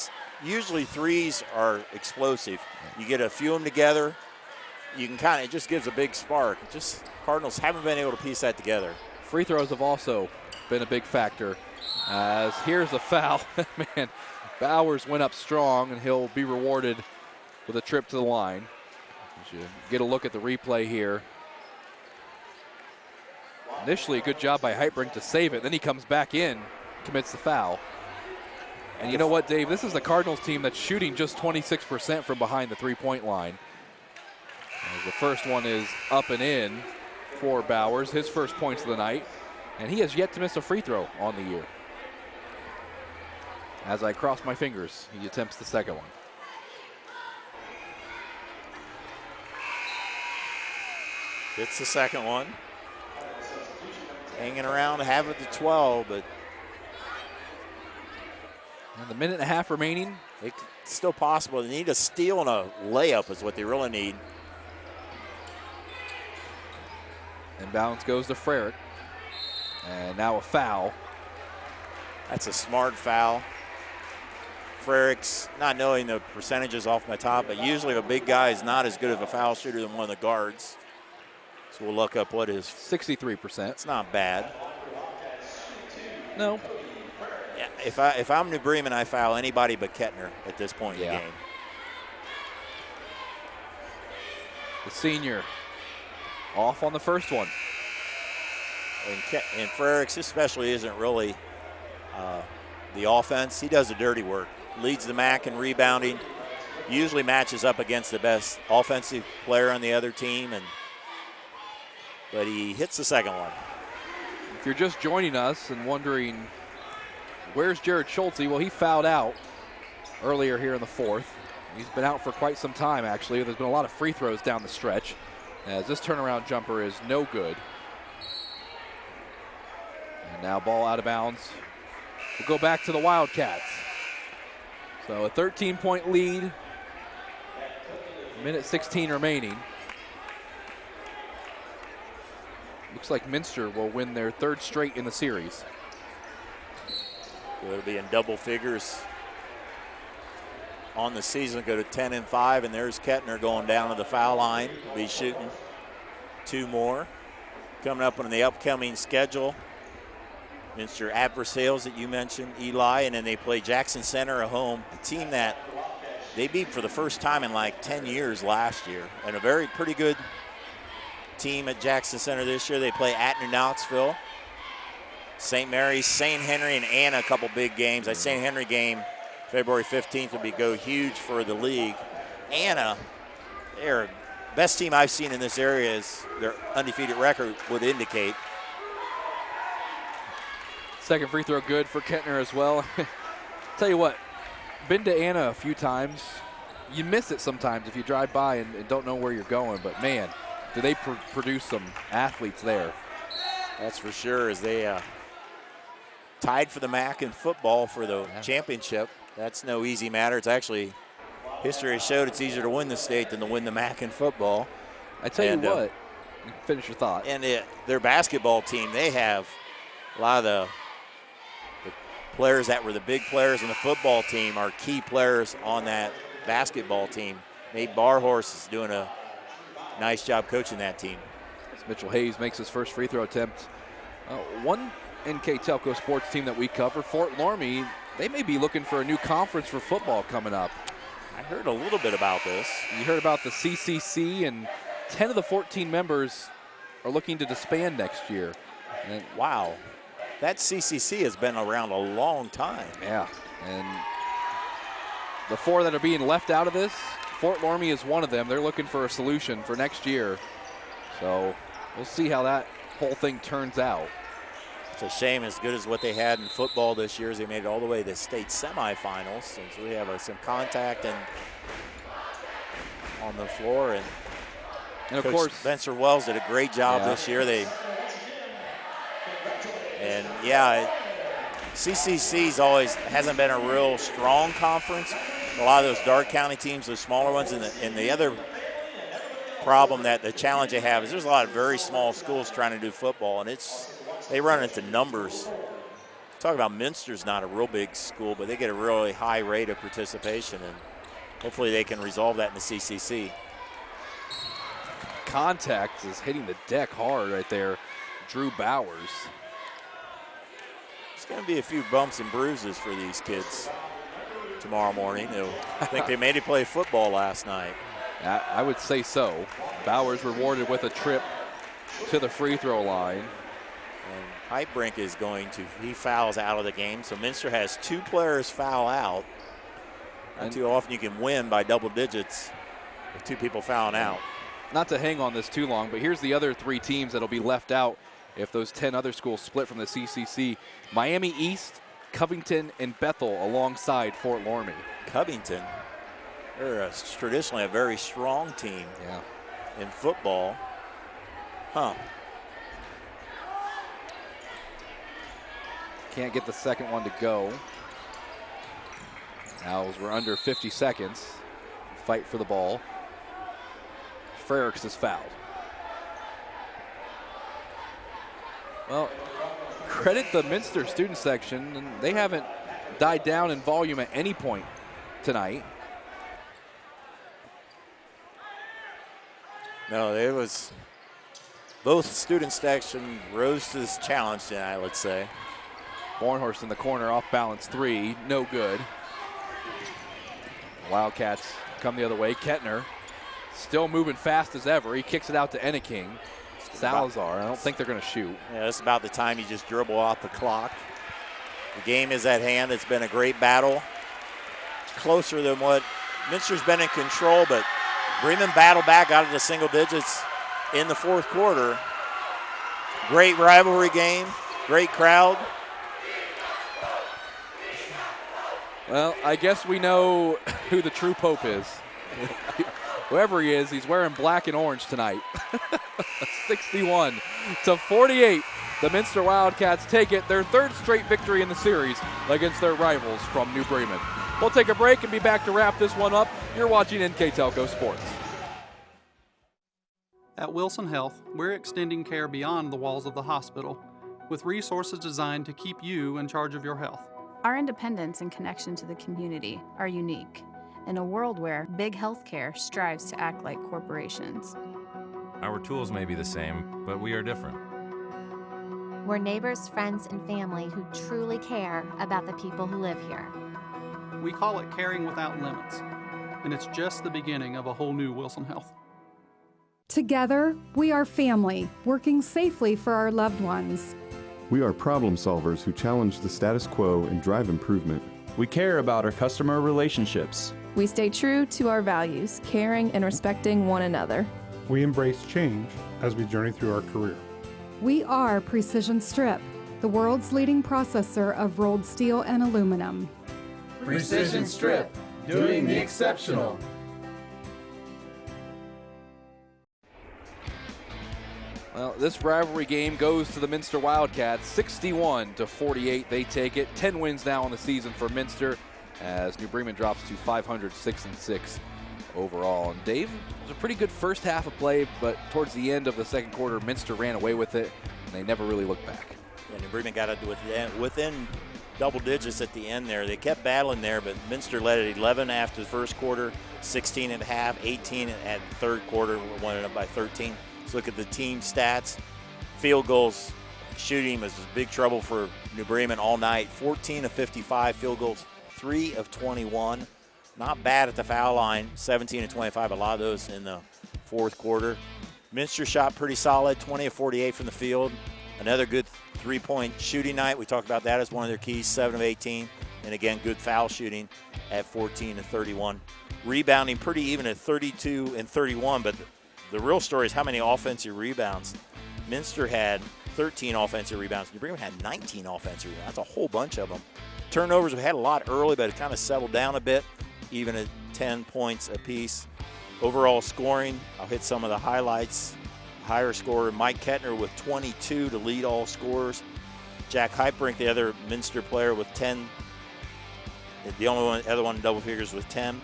usually threes are explosive. You get a few of them together, you can it just gives a big spark. Just Cardinals haven't been able to piece that together. Free throws have also been a big factor. As here's a foul. Man, Bowers went up strong, and he'll be rewarded with a trip to the line. As you get a look at the replay here. Initially, a good job by Heitbrink to save it. Then he comes back in, commits the foul. And you know what, Dave? This is the Cardinals team that's shooting just 26% from behind the three-point line. As the first one is up and in for Bowers, his first points of the night. And he has yet to miss a free throw on the year. As I cross my fingers, he attempts the second one. Hits the second one. Hanging around, have it to 12, but and the minute and a half remaining. It's still possible. They need a steal and a layup is what they really need. Inbounds goes to Frerick. And now a foul. That's a smart foul. Frerick's not knowing the percentages off my top, but usually a big guy is not as good of a foul shooter than one of the guards. So we'll look up what is 63%. It's not bad. No. Yeah, if I'm New Bremen, I foul anybody but Kettner at this point in the game. The senior off on the first one. And Frerick's especially isn't really the offense. He does the dirty work. Leads the MAC in rebounding. Usually matches up against the best offensive player on the other team, but he hits the second one. If you're just joining us and wondering, where's Jared Schulte? Well, he fouled out earlier here in the fourth. He's been out for quite some time, actually. There's been a lot of free throws down the stretch, as this turnaround jumper is no good. And now ball out of bounds. We'll go back to the Wildcats. So a 13-point lead. Minute 16 remaining. Looks like Minster will win their third straight in the series. It'll be in double figures on the season, go to 10-5, and there's Kettner going down to the foul line. Be shooting 2 more. Coming up on the upcoming schedule, Minster at Versailles that you mentioned, Eli, and then they play Jackson Center at home, a team that they beat for the first time in like 10 years last year, and a pretty good team at Jackson Center this year. They play at New Knoxville, St. Mary's, St. Henry, and Anna, a couple big games. That St. Henry game, February 15th, would go huge for the league. Anna, they're best team I've seen in this area, as their undefeated record would indicate. Second free throw good for Kettner as well. Tell you what, been to Anna a few times. You miss it sometimes if you drive by and don't know where you're going, but man, do they produce some athletes there. That's for sure, as they tied for the MAC in football for the championship. That's no easy matter. It's actually, history has showed it's easier to win the state than to win the MAC in football. I tell you what, finish your thought. And their basketball team, they have a lot of the players that were the big players in the football team are key players on that basketball team. Nate Barhorse is doing a nice job coaching that team. As Mitchell Hayes makes his first free throw attempt. One NKTelco sports team that we cover, Fort Lormy, they may be looking for a new conference for football coming up. I heard a little bit about this. You heard about the CCC, and 10 of the 14 members are looking to disband next year. And wow. That CCC has been around a long time. Yeah, and the 4 that are being left out of this, Fort Lormy is one of them. They're looking for a solution for next year. So we'll see how that whole thing turns out. It's a shame, as good as what they had in football this year, as they made it all the way to the state semifinals. And so we have some contact and on the floor. And of Coach course, Spencer Wells did a great job this year. CCC's always hasn't been a real strong conference. A lot of those Dark County teams, those smaller ones, and the other problem, that the challenge they have is there's a lot of very small schools trying to do football, and they run into numbers. Talk about Minster's not a real big school, but they get a really high rate of participation, and hopefully they can resolve that in the CCC. Contact is hitting the deck hard right there. Drew Bowers. It's going to be a few bumps and bruises for these kids tomorrow morning. I think they made it play football last night. I would say so. Bowers rewarded with a trip to the free throw line. And Heitbrink he fouls out of the game. So Minster has 2 players foul out. Not too often you can win by double digits with 2 people fouling out. Not to hang on this too long, but here's the other 3 teams that'll be left out if those 10 other schools split from the CCC. Miami East, Covington, and Bethel alongside Fort Lormy. Covington, they're traditionally a very strong team in football. Can't get the second one to go. Now as we're under 50 seconds, fight for the ball. Frericks is fouled. Well, credit the Minster student section, and they haven't died down in volume at any point tonight. No, it was both student section rose to this challenge tonight, let's say. Bornhorst in the corner, off balance three, no good. Wildcats come the other way. Kettner still moving fast as ever. He kicks it out to Enneking. Salazar, I don't think they're going to shoot. Yeah, it's about the time you just dribble off the clock. The game is at hand. It's been a great battle. Closer than what Minster's been in control, but Bremen battled back out of the single digits in the fourth quarter. Great rivalry game, great crowd. Well, I guess we know who the true Pope is. Whoever he is, he's wearing black and orange tonight. 61-48. The Minster Wildcats take it, their third straight victory in the series against their rivals from New Bremen. We'll take a break and be back to wrap this one up. You're watching NKTelco Sports. At Wilson Health, we're extending care beyond the walls of the hospital with resources designed to keep you in charge of your health. Our independence and connection to the community are unique in a world where big healthcare strives to act like corporations. Our tools may be the same, but we are different. We're neighbors, friends, and family who truly care about the people who live here. We call it caring without limits, and it's just the beginning of a whole new Wilson Health. Together, we are family, working safely for our loved ones. We are problem solvers who challenge the status quo and drive improvement. We care about our customer relationships. We stay true to our values, caring and respecting one another. We embrace change as we journey through our career. We are Precision Strip, the world's leading processor of rolled steel and aluminum. Precision Strip, doing the exceptional. Well, this rivalry game goes to the Minster Wildcats, 61-48. They take it. 10 wins now on the season for Minster, as New Bremen drops to 506-6 overall. And Dave, it was a pretty good first half of play, but towards the end of the second quarter, Minster ran away with it, and they never really looked back. Yeah, New Bremen got it within double digits at the end there. They kept battling there, but Minster led at 11 after the first quarter, 16 at half, 18 at third quarter, won it up by 13. Let's look at the team stats. Field goals, shooting was big trouble for New Bremen all night. 14 of 55 field goals, 3 of 21. Not bad at the foul line, 17 of 25, a lot of those in the fourth quarter. Minster shot pretty solid, 20 of 48 from the field. Another good three-point shooting night. We talked about that as one of their keys, 7 of 18. And again, good foul shooting at 14 of 31. Rebounding pretty even at 32 and 31, but the real story is how many offensive rebounds. Minster had 13 offensive rebounds. New Bremen had 19 offensive rebounds. That's a whole bunch of them. Turnovers, we had a lot early, but it kind of settled down a bit, even at 10 points apiece. Overall scoring, I'll hit some of the highlights. Higher scorer, Mike Kettner with 22 to lead all scorers. Jack Hyperink, the other Minster player, with 10. The other one in double figures with 10.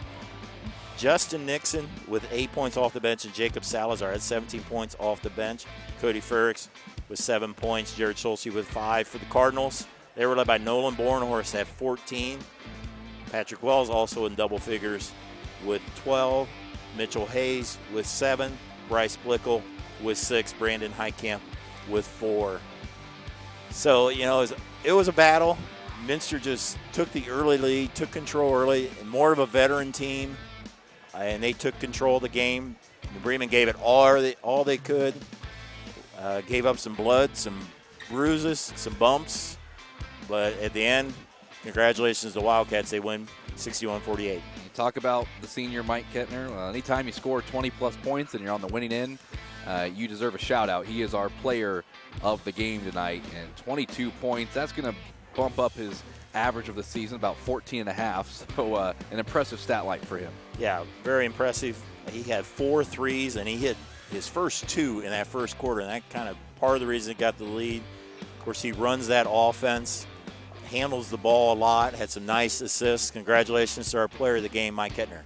Justin Nixon with 8 points off the bench, and Jacob Salazar had 17 points off the bench. Cody Ferricks with 7 points. Jared Schultze with 5 for the Cardinals. They were led by Nolan Bornhorst at 14. Patrick Wells also in double figures with 12. Mitchell Hayes with 7. Bryce Blickel with 6. Brandon Heitkamp with 4. So, you know, it was a battle. Minster just took the early lead, took control early, and more of a veteran team. And they took control of the game. New Bremen gave it all they could. Gave up some blood, some bruises, some bumps. But at the end, congratulations to the Wildcats. They win 61-48. You talk about the senior Mike Kettner. Anytime you score 20-plus points and you're on the winning end, you deserve a shout-out. He is our player of the game tonight. And 22 points, that's going to bump up his average of the season, about 14.5. So an impressive stat line for him. Yeah, very impressive. He had 4 threes, and he hit his first 2 in that first quarter, and that kind of part of the reason he got the lead. Of course, he runs that offense, handles the ball a lot, had some nice assists. Congratulations to our player of the game, Mike Kettner.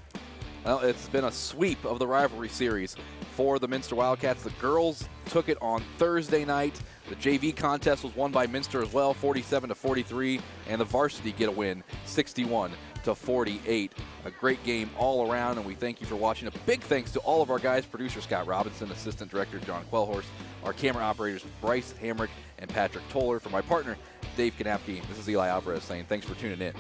Well, it's been a sweep of the rivalry series. for the Minster Wildcats. The girls took it on Thursday night. The JV contest was won by Minster as well, 47-43, and the varsity get a win, 61-48. A great game all around, and we thank you for watching. A big thanks to all of our guys, producer Scott Robinson, assistant director John Quellhorst, our camera operators Bryce Hamrick and Patrick Toller. For my partner, Dave Kanapke, this is Eli Alvarez saying thanks for tuning in.